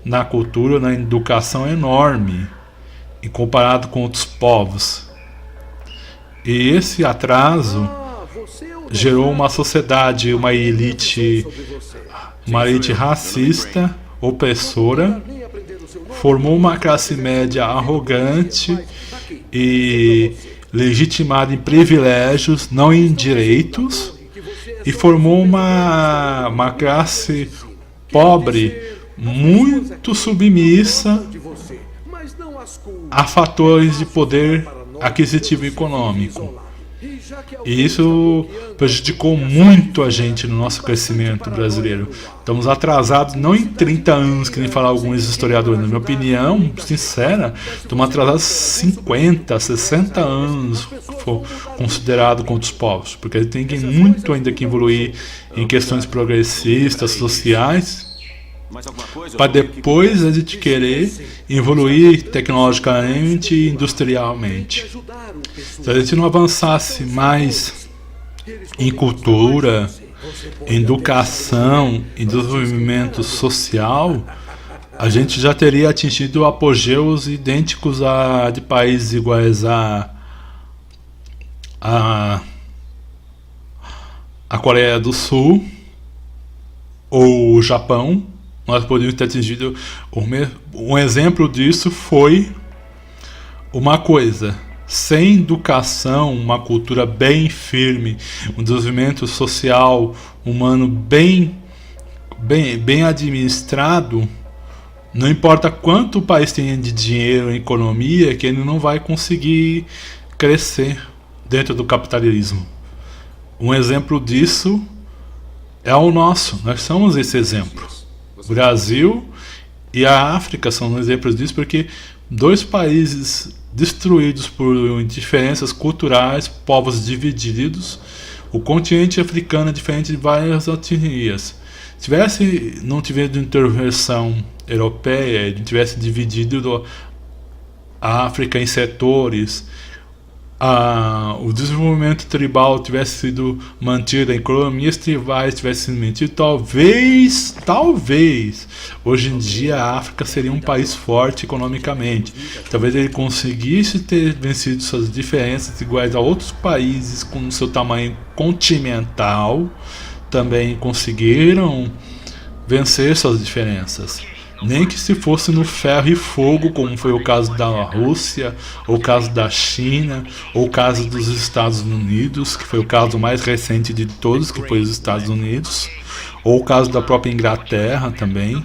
na cultura, na educação enorme, em comparado com outros povos. E esse atraso gerou uma sociedade, uma elite racista, opressora, formou uma classe média arrogante e legitimada em privilégios, não em direitos, e formou uma classe pobre muito submissa a fatores de poder aquisitivo e econômico. E isso prejudicou muito a gente no nosso crescimento brasileiro. Estamos atrasados, não em 30 anos, que nem falam alguns historiadores. Na minha opinião, sincera, estamos atrasados 50, 60 anos, considerado com outros povos. Porque tem muito ainda que evoluir em questões progressistas, sociais, para depois a gente querer evoluir tecnologicamente e industrialmente. Se a gente não avançasse mais em cultura, em educação, em desenvolvimento social, a gente já teria atingido apogeus idênticos a de países iguais a Coreia do Sul ou o Japão. Nós podíamos ter atingido um exemplo disso foi uma coisa: sem educação, uma cultura bem firme, um desenvolvimento social humano bem administrado, não importa quanto o país tenha de dinheiro e economia, que ele não vai conseguir crescer dentro do capitalismo. Um exemplo disso é o nosso. Nós somos esse exemplo. O Brasil e a África são exemplos disso, porque dois países destruídos por diferenças culturais, povos divididos. O continente africano é diferente de várias etnias. Se não tivesse intervenção europeia, ele tivesse dividido a África em setores, o desenvolvimento tribal tivesse sido mantido, a economias tribais tivesse sido mantido, talvez, hoje em dia a África seria um país forte economicamente. Talvez ele conseguisse ter vencido suas diferenças iguais a outros países com seu tamanho continental, também conseguiram vencer suas diferenças. Nem que se fosse no ferro e fogo, como foi o caso da Rússia, ou o caso da China, ou o caso dos Estados Unidos, que foi o caso mais recente de todos, que foi os Estados Unidos, ou o caso da própria Inglaterra também.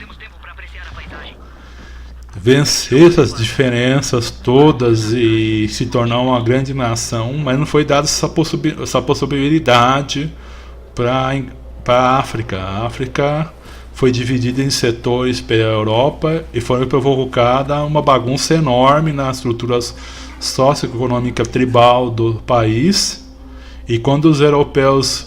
Vencer essas diferenças todas e se tornar uma grande nação, mas não foi dada essa possibilidade para a África. A África foi dividida em setores pela Europa e foi provocada uma bagunça enorme nas estruturas socioeconômica tribal do país. E quando os europeus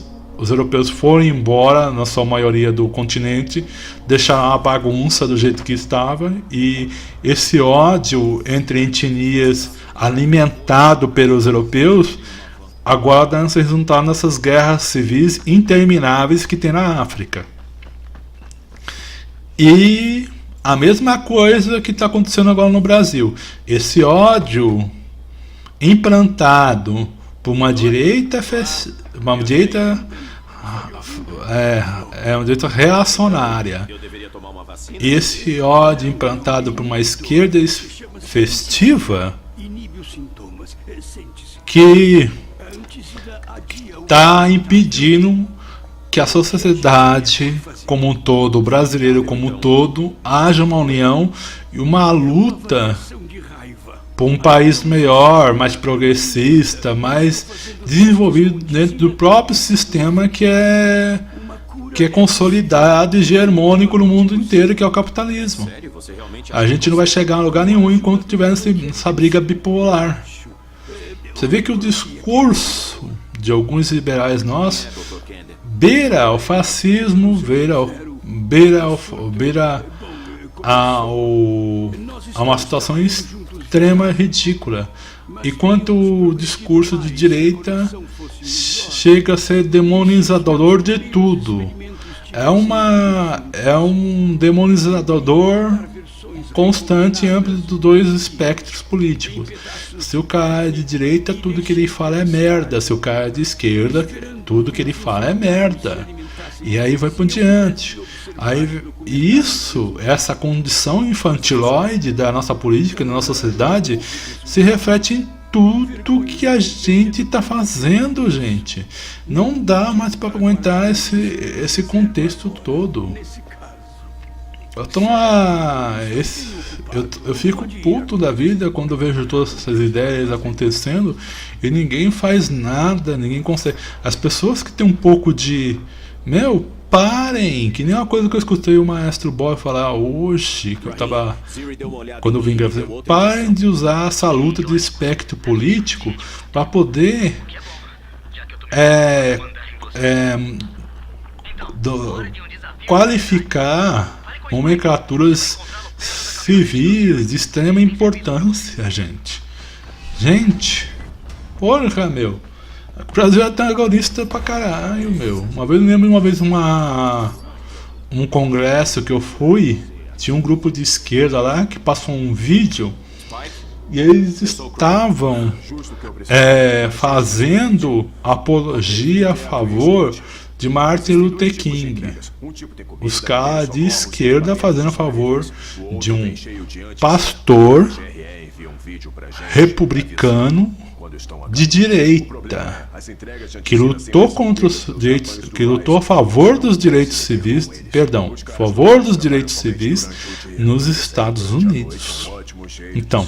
foram embora, na sua maioria do continente, deixaram a bagunça do jeito que estava, e esse ódio entre etnias alimentado pelos europeus agora se resultar nessas guerras civis intermináveis que tem na África. E a mesma coisa que está acontecendo agora no Brasil. Esse ódio implantado por uma direita reacionária. Esse ódio implantado por uma esquerda festiva que está impedindo que a sociedade como um todo, o brasileiro como um todo, haja uma união e uma luta por um país melhor, mais progressista, mais desenvolvido dentro do próprio sistema que é consolidado e hegemônico no mundo inteiro, que é o capitalismo. A gente não vai chegar a lugar nenhum enquanto tiver essa briga bipolar. Você vê que o discurso de alguns liberais nossos beira o fascismo, beira a uma situação extrema, ridícula. Enquanto o discurso de direita chega a ser demonizador de tudo. É um demonizador constante e amplo dos dois espectros políticos. Se o cara é de direita, tudo que ele fala é merda. Se o cara é de esquerda, tudo que ele fala é merda. E aí vai por diante. Essa condição infantiloide da nossa política, da nossa sociedade, se reflete em tudo que a gente está fazendo, gente. Não dá mais para aguentar esse contexto todo. Então, eu fico puto da vida quando eu vejo todas essas ideias acontecendo e ninguém faz nada, ninguém consegue. As pessoas que têm um pouco de... parem! Que nem uma coisa que eu escutei o Maestro Boy falar hoje, que eu tava... Quando eu vim gravar, parem de usar essa luta de espectro político para poder... qualificar nomenclaturas civis de extrema importância, gente. Porra, o Brasil é antagonista pra caralho, Uma vez eu lembro um congresso que eu fui, tinha um grupo de esquerda lá que passou um vídeo e eles estavam fazendo apologia a favor de Martin Luther King. Os caras de esquerda fazendo a favor de um pastor republicano de direita que lutou contra os direitos, que lutou a favor dos direitos civis, a favor dos direitos civis nos Estados Unidos. Então,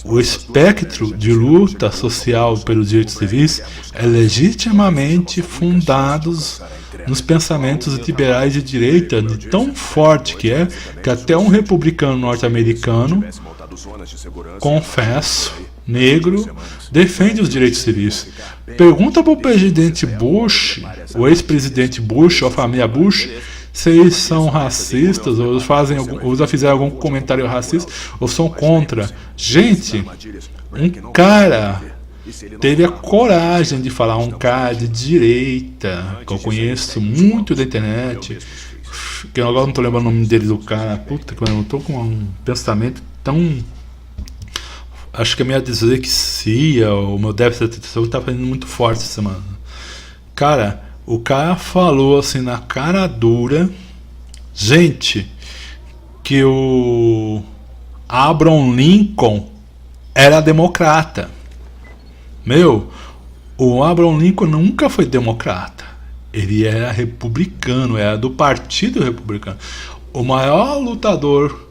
o espectro de luta social pelos direitos civis é legitimamente fundado nos pensamentos liberais de direita, de tão forte que é, que até um republicano norte-americano, confesso, negro, defende os direitos civis. Pergunta para o presidente Bush, o ex-presidente Bush, ou a família Bush, se eles são racistas, ou já fizeram algum comentário racista, ou são contra. Gente, um cara teve a coragem de falar, um cara de direita, que eu conheço muito da internet, que eu agora não estou lembrando o nome dele do cara, puta que eu estou com um pensamento tão... Acho que a minha dislexia, o meu déficit de atenção está fazendo muito forte essa semana. Cara, o cara falou assim na cara dura, gente, que o Abraham Lincoln era democrata. O Abraham Lincoln nunca foi democrata. Ele era republicano, era do Partido Republicano. O maior lutador,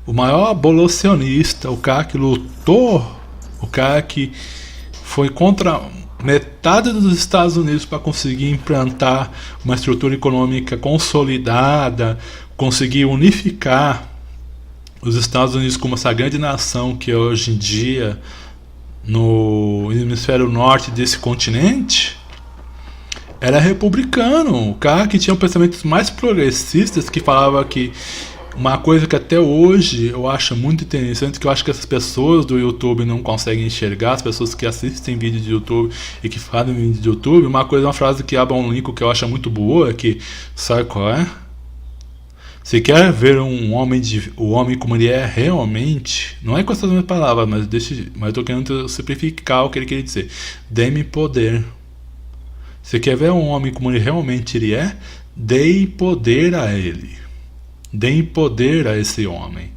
o maior abolicionista, o cara que lutou, o cara que foi contra metade dos Estados Unidos para conseguir implantar uma estrutura econômica consolidada, conseguir unificar os Estados Unidos como essa grande nação que é hoje em dia no hemisfério norte desse continente, era republicano, o cara que tinha pensamentos mais progressistas, que falava que uma coisa que até hoje eu acho muito interessante, que eu acho que essas pessoas do YouTube não conseguem enxergar, as pessoas que assistem vídeo de YouTube e que fazem vídeo de YouTube, uma frase que Abraham Lincoln que eu acho muito boa, que sabe qual é? Você quer ver o homem como ele é realmente, não é com essas minhas palavras, mas eu estou querendo simplificar o que ele queria dizer. Dê-me poder. Você quer ver um homem como ele realmente é? Dê poder a ele. Deem poder a esse homem.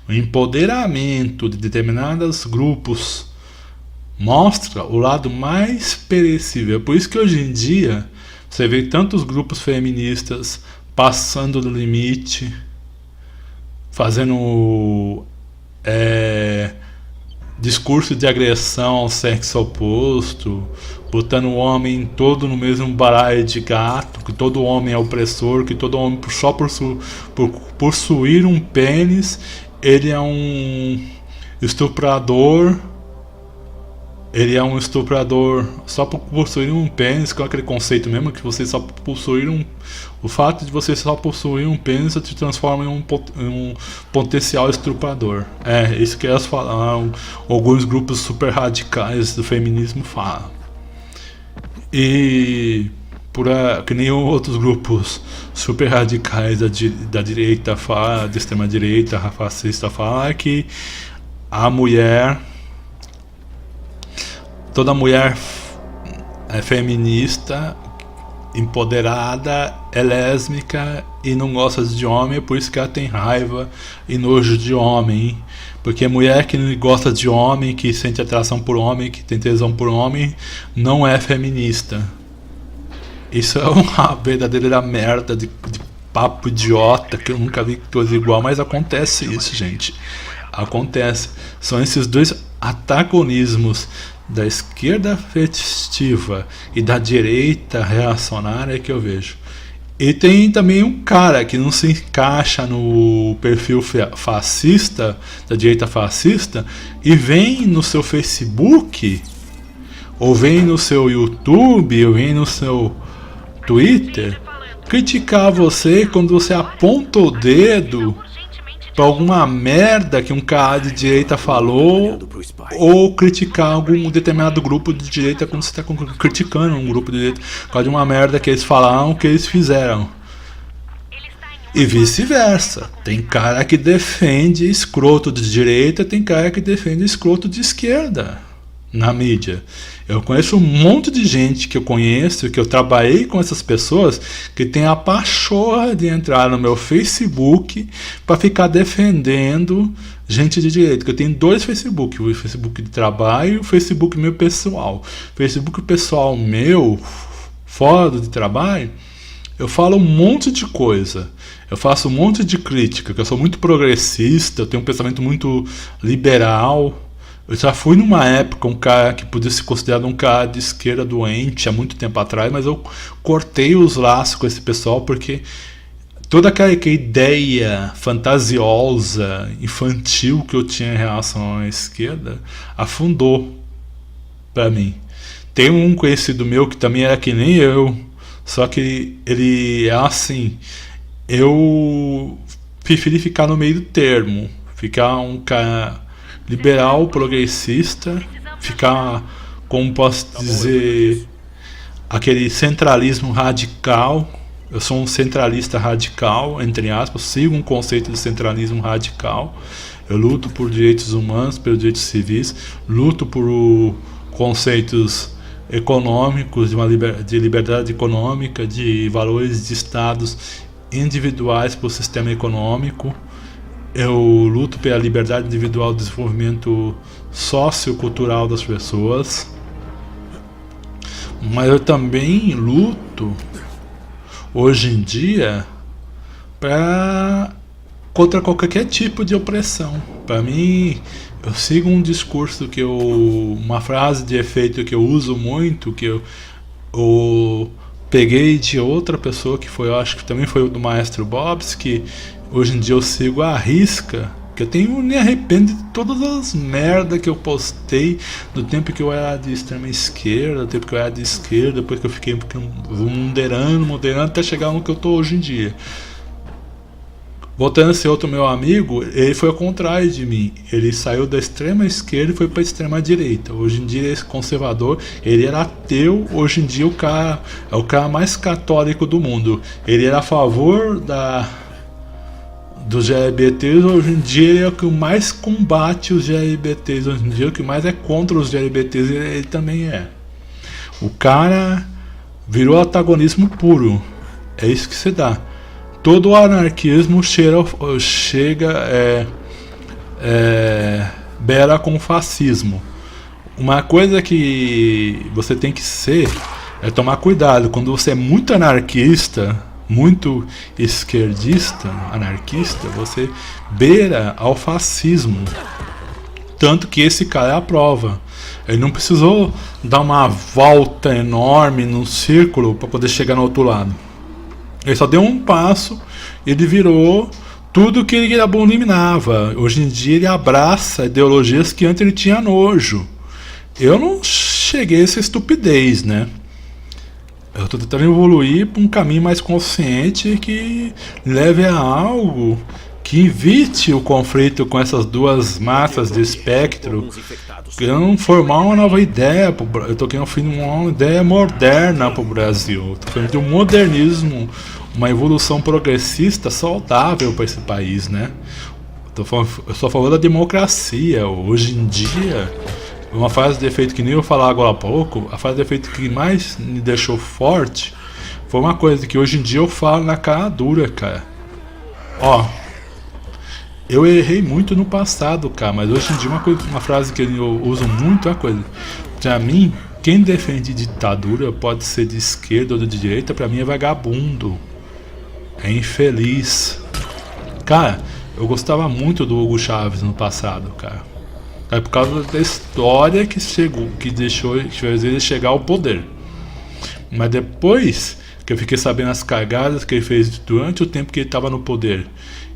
O empoderamento de determinados grupos mostra o lado mais perecível. É por isso que hoje em dia você vê tantos grupos feministas passando do limite, fazendo discurso de agressão ao sexo oposto, botando o homem todo no mesmo balaio de gato, que todo homem é opressor, que todo homem só por possuir um pênis, ele é um estuprador, só por possuir um pênis, com aquele conceito mesmo, que você só possuir o fato de você só possuir um pênis te transforma em um potencial estuprador. É isso que elas falam, alguns grupos super radicais do feminismo falam. E que nem outros grupos super radicais da direita fala, da extrema direita, fascista fala, é que toda mulher feminista, empoderada, é lésbica e não gosta de homem, por isso que ela tem raiva e nojo de homem. Porque mulher que não gosta de homem, que sente atração por homem, que tem tesão por homem, não é feminista. Isso é uma verdadeira merda de papo idiota, que eu nunca vi coisa igual, mas acontece isso, gente. Acontece. São esses dois antagonismos da esquerda festiva e da direita reacionária que eu vejo. E tem também um cara que não se encaixa no perfil fascista, da direita fascista, e vem no seu Facebook, ou vem no seu YouTube, ou vem no seu Twitter, criticar você quando você aponta o dedo pra alguma merda que um cara de direita falou, ou criticar algum determinado grupo de direita quando você está criticando um grupo de direita por causa de uma merda que eles falaram, que eles fizeram. E vice-versa. Tem cara que defende escroto de direita, tem cara que defende escroto de esquerda na mídia. Eu conheço um monte de gente que eu conheço, que eu trabalhei com essas pessoas, que tem a pachorra de entrar no meu Facebook para ficar defendendo gente de direita. Que eu tenho dois Facebook, o Facebook de trabalho e o Facebook meu pessoal. O Facebook pessoal meu, fora de trabalho, eu falo um monte de coisa. Eu faço um monte de crítica, que eu sou muito progressista, eu tenho um pensamento muito liberal. Eu já fui numa época um cara que podia ser considerado um cara de esquerda doente há muito tempo atrás, mas eu cortei os laços com esse pessoal porque toda aquela ideia fantasiosa, infantil que eu tinha em relação à esquerda afundou para mim. Tem um conhecido meu que também era que nem eu, só que ele é assim, eu preferi ficar no meio do termo, ficar um cara liberal, progressista, ficar, como posso dizer, aquele centralismo radical. Eu sou um centralista radical, entre aspas, sigo um conceito de centralismo radical. Eu luto por direitos humanos, pelos direitos civis, luto por conceitos econômicos, de liberdade econômica, de valores de estados individuais para o sistema econômico. Eu luto pela liberdade individual, desenvolvimento sociocultural das pessoas, mas eu também luto hoje em dia contra qualquer tipo de opressão. Para mim, eu sigo um discurso uma frase de efeito que eu uso muito, que eu peguei de outra pessoa que foi, eu acho que também foi o do Maestro Bobs, que hoje em dia eu sigo à risca, que eu me arrependo de todas as merdas que eu postei no tempo que eu era de extrema esquerda, no tempo que eu era de esquerda, depois que eu fiquei moderando até chegar no que eu tô hoje em dia. Voltando a ser outro meu amigo, ele foi ao contrário de mim. Ele saiu da extrema esquerda e foi para a extrema direita. Hoje em dia ele é conservador, ele era ateu, hoje em dia é o cara mais católico do mundo. Ele era a favor dos LGBTs, hoje em dia ele é o que mais combate os LGBTs, hoje em dia o que mais é contra os LGBTs, ele também é. O cara virou antagonismo puro, é isso que se dá. Todo o anarquismo beira com o fascismo. Uma coisa que você tem que ser é tomar cuidado. Quando você é muito anarquista, muito esquerdista, anarquista, você beira ao fascismo. Tanto que esse cara é a prova. Ele não precisou dar uma volta enorme num círculo para poder chegar no outro lado. Ele só deu um passo, ele virou tudo que ele abominava. Hoje em dia ele abraça ideologias que antes ele tinha nojo. Eu não cheguei a essa estupidez, né? Eu estou tentando evoluir para um caminho mais consciente que leve a algo que evite o conflito com essas duas massas de espectro, querendo formar uma nova ideia. Eu estou querendo uma ideia moderna para o Brasil. Estou falando de um modernismo, uma evolução progressista saudável para esse país, né? Eu sou a favor da democracia. Hoje em dia, uma frase de efeito que nem eu falar agora há pouco, a frase de efeito que mais me deixou forte foi uma coisa que hoje em dia eu falo na cara dura, cara. Ó, eu errei muito no passado, cara, mas hoje em dia uma frase que eu uso muito é a coisa. Pra mim, quem defende ditadura pode ser de esquerda ou de direita, pra mim é vagabundo. é infeliz. Cara, eu gostava muito do Hugo Chávez no passado, cara. É por causa da história que deixou ele chegar ao poder. Mas depois que eu fiquei sabendo as cagadas que ele fez durante o tempo que ele estava no poder,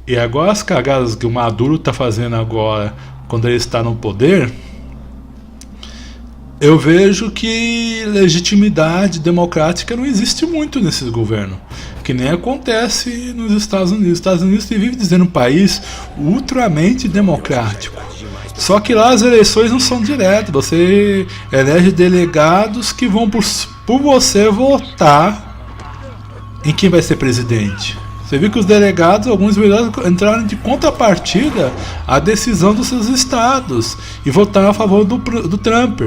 e agora as cagadas que o Maduro está fazendo agora, quando ele está no poder, eu vejo que legitimidade democrática não existe muito nesse governo, que nem acontece nos Estados Unidos. Os Estados Unidos vive dizendo um país ultramente democrático. Só que lá as eleições não são diretas, você elege delegados que vão por você votar em quem vai ser presidente. Você viu que os delegados, alguns delegados entraram de contrapartida à decisão dos seus estados e votaram a favor do Trump.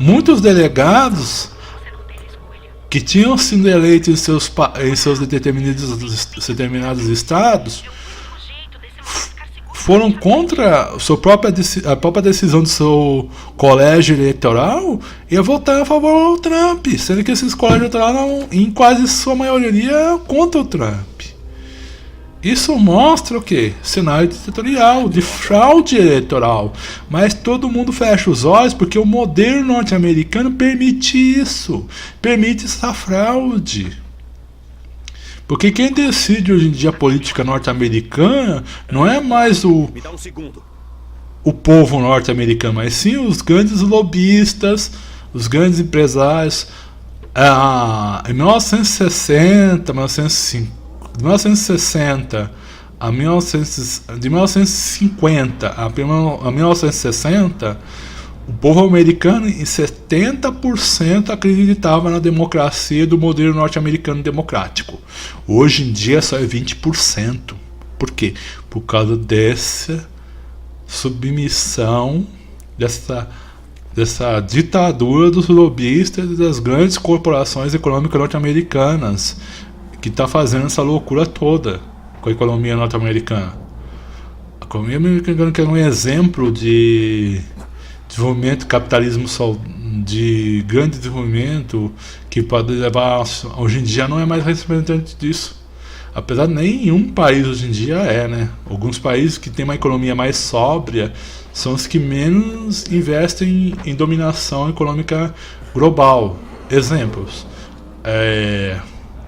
Muitos delegados que tinham sido eleitos em seus determinados estados foram contra a própria decisão do seu colégio eleitoral e votaram a favor do Trump, sendo que esses colégios eleitorais eram, em quase sua maioria, contra o Trump. Isso mostra o quê? Cenário ditatorial, de fraude eleitoral. Mas todo mundo fecha os olhos porque o modelo norte-americano permite isso, permite essa fraude. Porque quem decide hoje em dia a política norte-americana não é mais o povo norte-americano, mas sim os grandes lobistas, os grandes empresários. Em 1960 a 1950 a 1960, o povo americano em 70% acreditava na democracia do modelo norte-americano democrático. Hoje em dia só é 20%. Por quê? Por causa dessa submissão, dessa ditadura dos lobistas e das grandes corporações econômicas norte-americanas, que está fazendo essa loucura toda com a economia norte-americana. A economia americana que é um exemplo de desenvolvimento, capitalismo de grande desenvolvimento, que pode levar, hoje em dia não é mais representante disso. Apesar de nenhum país hoje em dia né? Alguns países que têm uma economia mais sóbria são os que menos investem em dominação econômica global. Exemplos: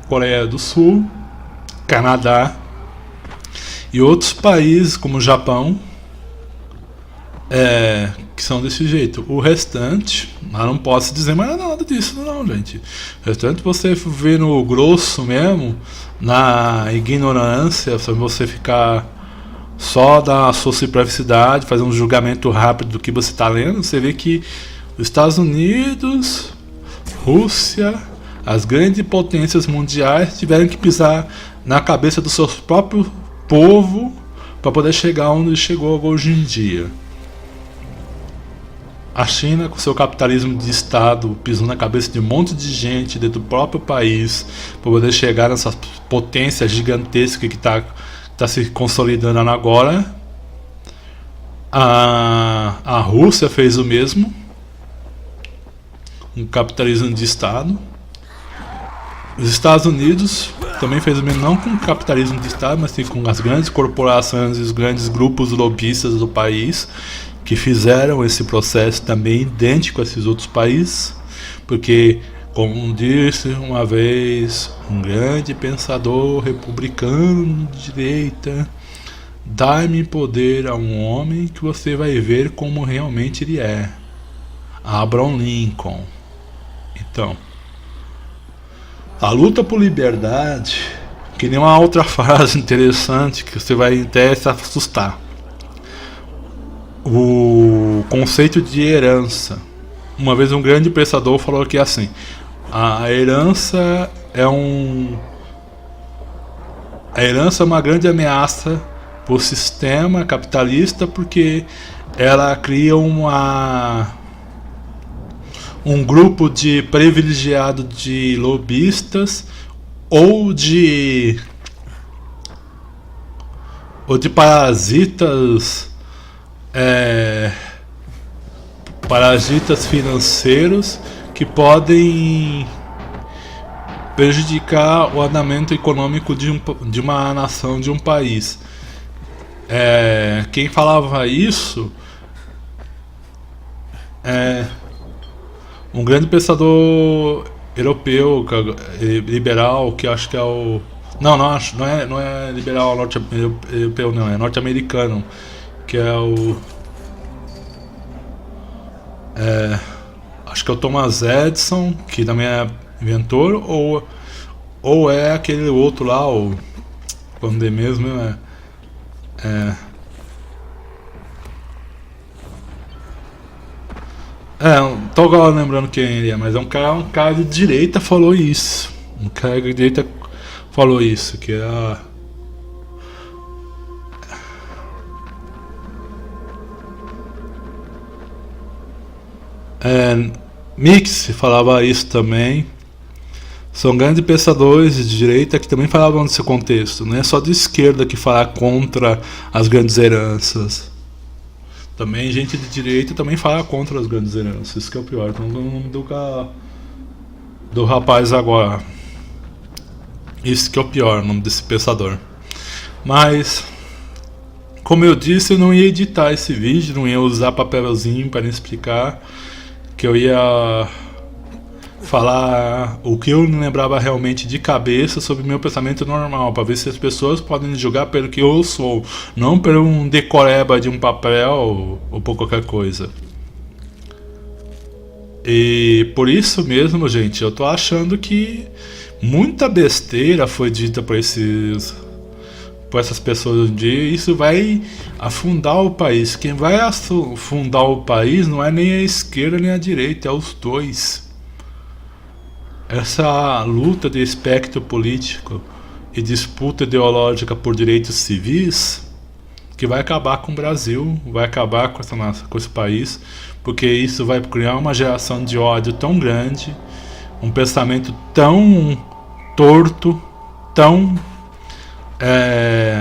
Coreia do Sul, Canadá e outros países como o Japão, que são desse jeito. O restante, eu não posso dizer mais nada disso não, gente. O restante você vê no grosso mesmo, na ignorância, você ficar só da sua superficialidade, fazer um julgamento rápido do que você está lendo. Você vê que os Estados Unidos, Rússia, as grandes potências mundiais tiveram que pisar na cabeça do seu próprio povo para poder chegar onde chegou hoje em dia. A China, com seu capitalismo de Estado, pisou na cabeça de um monte de gente dentro do próprio país para poder chegar nessa potência gigantesca que está se consolidando agora. A Rússia fez o mesmo, um capitalismo de Estado. Os Estados Unidos também fez o mesmo, não com o capitalismo de Estado, mas sim com as grandes corporações e os grandes grupos lobistas do país, que fizeram esse processo também idêntico a esses outros países, porque, como disse uma vez um grande pensador republicano de direita, dai-me poder a um homem que você vai ver como realmente ele é. Abraham Lincoln. Então, a luta por liberdade, que nem uma outra frase interessante que você vai até se assustar. O conceito de herança. Uma vez um grande pensador falou que assim: a herança é uma grande ameaça para o sistema capitalista, porque ela cria um grupo de privilegiado de lobistas ou de parasitas financeiros que podem prejudicar o andamento econômico de uma nação, de um país. Quem falava isso é um grande pensador europeu, liberal, que acho que é o... Não é liberal europeu, não, é norte-americano, que é o... acho que é o Thomas Edison, que também é inventor, ou é aquele outro lá, o Condé mesmo, não tô agora lembrando quem ele é, mas é um cara de direita falou isso. Um cara de direita falou isso, que Mix falava isso também. São grandes pensadores de direita que também falavam nesse contexto. Não é só de esquerda que fala contra as grandes heranças. Também gente de direita também fala contra as grandes heranças. Isso que é o pior. Então o nome do rapaz agora. Isso que é o pior, o nome desse pensador. Mas, como eu disse, eu não ia editar esse vídeo, não ia usar papelzinho para explicar, que eu ia falar o que eu não lembrava realmente de cabeça sobre meu pensamento normal, para ver se as pessoas podem julgar pelo que eu sou, não por um decoreba de um papel ou por qualquer coisa. E por isso mesmo, gente, eu tô achando que muita besteira foi dita por essas pessoas hoje em dia, e isso vai afundar o país. Quem vai afundar o país não é nem a esquerda nem a direita, é os dois. Essa luta de espectro político e disputa ideológica por direitos civis que vai acabar com o Brasil, vai acabar com esse país, porque isso vai criar uma geração de ódio tão grande, um pensamento tão torto, tão...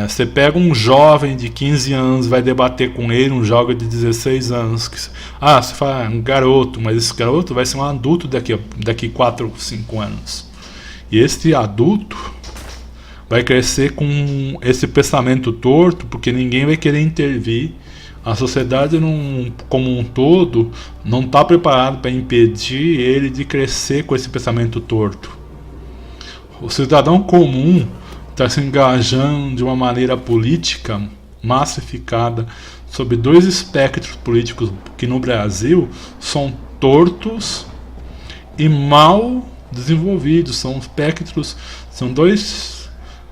você pega um jovem de 15 anos, vai debater com ele, um jovem de 16 anos, você fala um garoto, mas esse garoto vai ser um adulto daqui 4 ou 5 anos. E esse adulto vai crescer com esse pensamento torto, porque ninguém vai querer intervir. A sociedade como um todo não está preparada para impedir ele de crescer com esse pensamento torto. O cidadão comum está se engajando de uma maneira política massificada sobre dois espectros políticos que no Brasil são tortos e mal desenvolvidos. São espectros, são dois,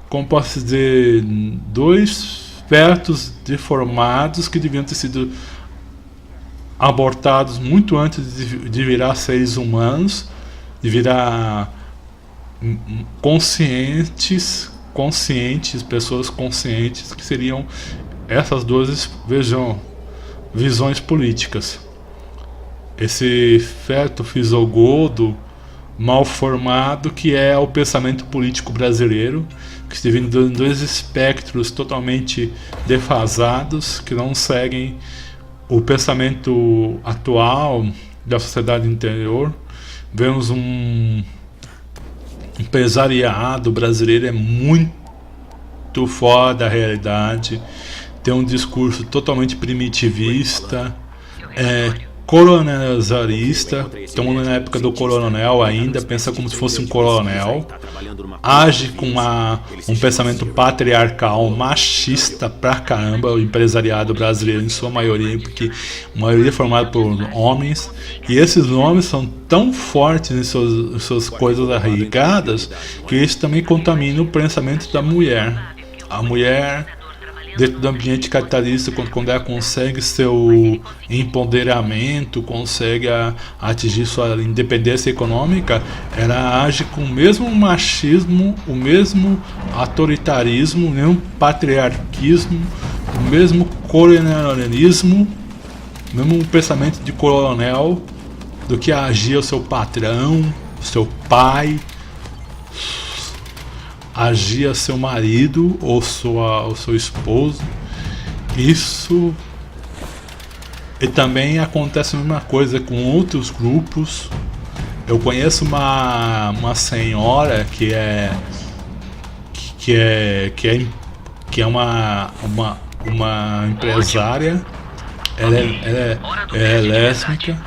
como posso dizer, dois fetos deformados que deviam ter sido abortados muito antes de virar seres humanos, de virar conscientes, pessoas conscientes, que seriam essas duas visões políticas. Esse feto fisigodo mal formado, que é o pensamento político brasileiro, que se divide em dois espectros totalmente defasados, que não seguem o pensamento atual da sociedade interior. Vemos um empresariado brasileiro é muito fora da realidade, tem um discurso totalmente primitivista, coronelizarista. Estamos na época do coronel ainda, pensa como se fosse um coronel, age com um pensamento patriarcal, machista pra caramba, o empresariado brasileiro em sua maioria, porque a maioria é formada por homens, e esses homens são tão fortes em suas coisas arraigadas, que isso também contamina o pensamento da mulher. A mulher, dentro do ambiente capitalista, quando ela consegue seu empoderamento, consegue atingir sua independência econômica, ela age com o mesmo machismo, o mesmo autoritarismo, o mesmo patriarquismo, o mesmo coronelismo, o mesmo pensamento de coronel, do que agia o seu patrão, o seu pai, agia seu marido ou seu esposo. Isso. E também acontece a mesma coisa com outros grupos Eu conheço uma senhora que é uma empresária. Ela é lésbica,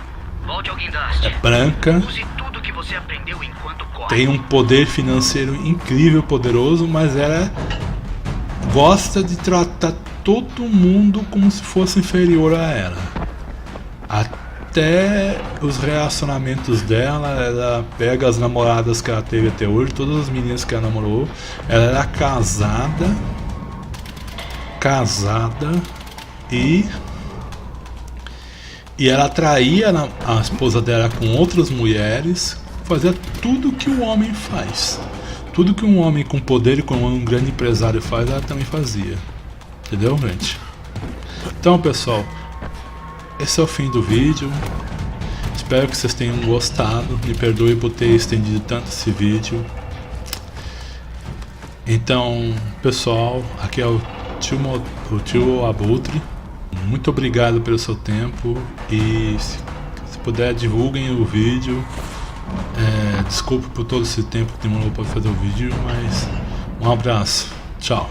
é branca, tem um poder financeiro incrível, poderoso, mas ela gosta de tratar todo mundo como se fosse inferior a ela. Até os relacionamentos dela, ela pega as namoradas que ela teve até hoje, todas as meninas que ela namorou. Ela era casada e ela traía a esposa dela com outras mulheres, fazia tudo que o homem faz. Tudo que um homem com poder e como um grande empresário faz, ela também fazia. Entendeu, gente? Então, pessoal, esse é o fim do vídeo. Espero que vocês tenham gostado. Me perdoe por ter estendido tanto esse vídeo. Então, pessoal, aqui é o tio Abutre. Muito obrigado pelo seu tempo. E se puder, divulguem o vídeo. Desculpe por todo esse tempo que demorou para fazer o vídeo, mas um abraço. Tchau.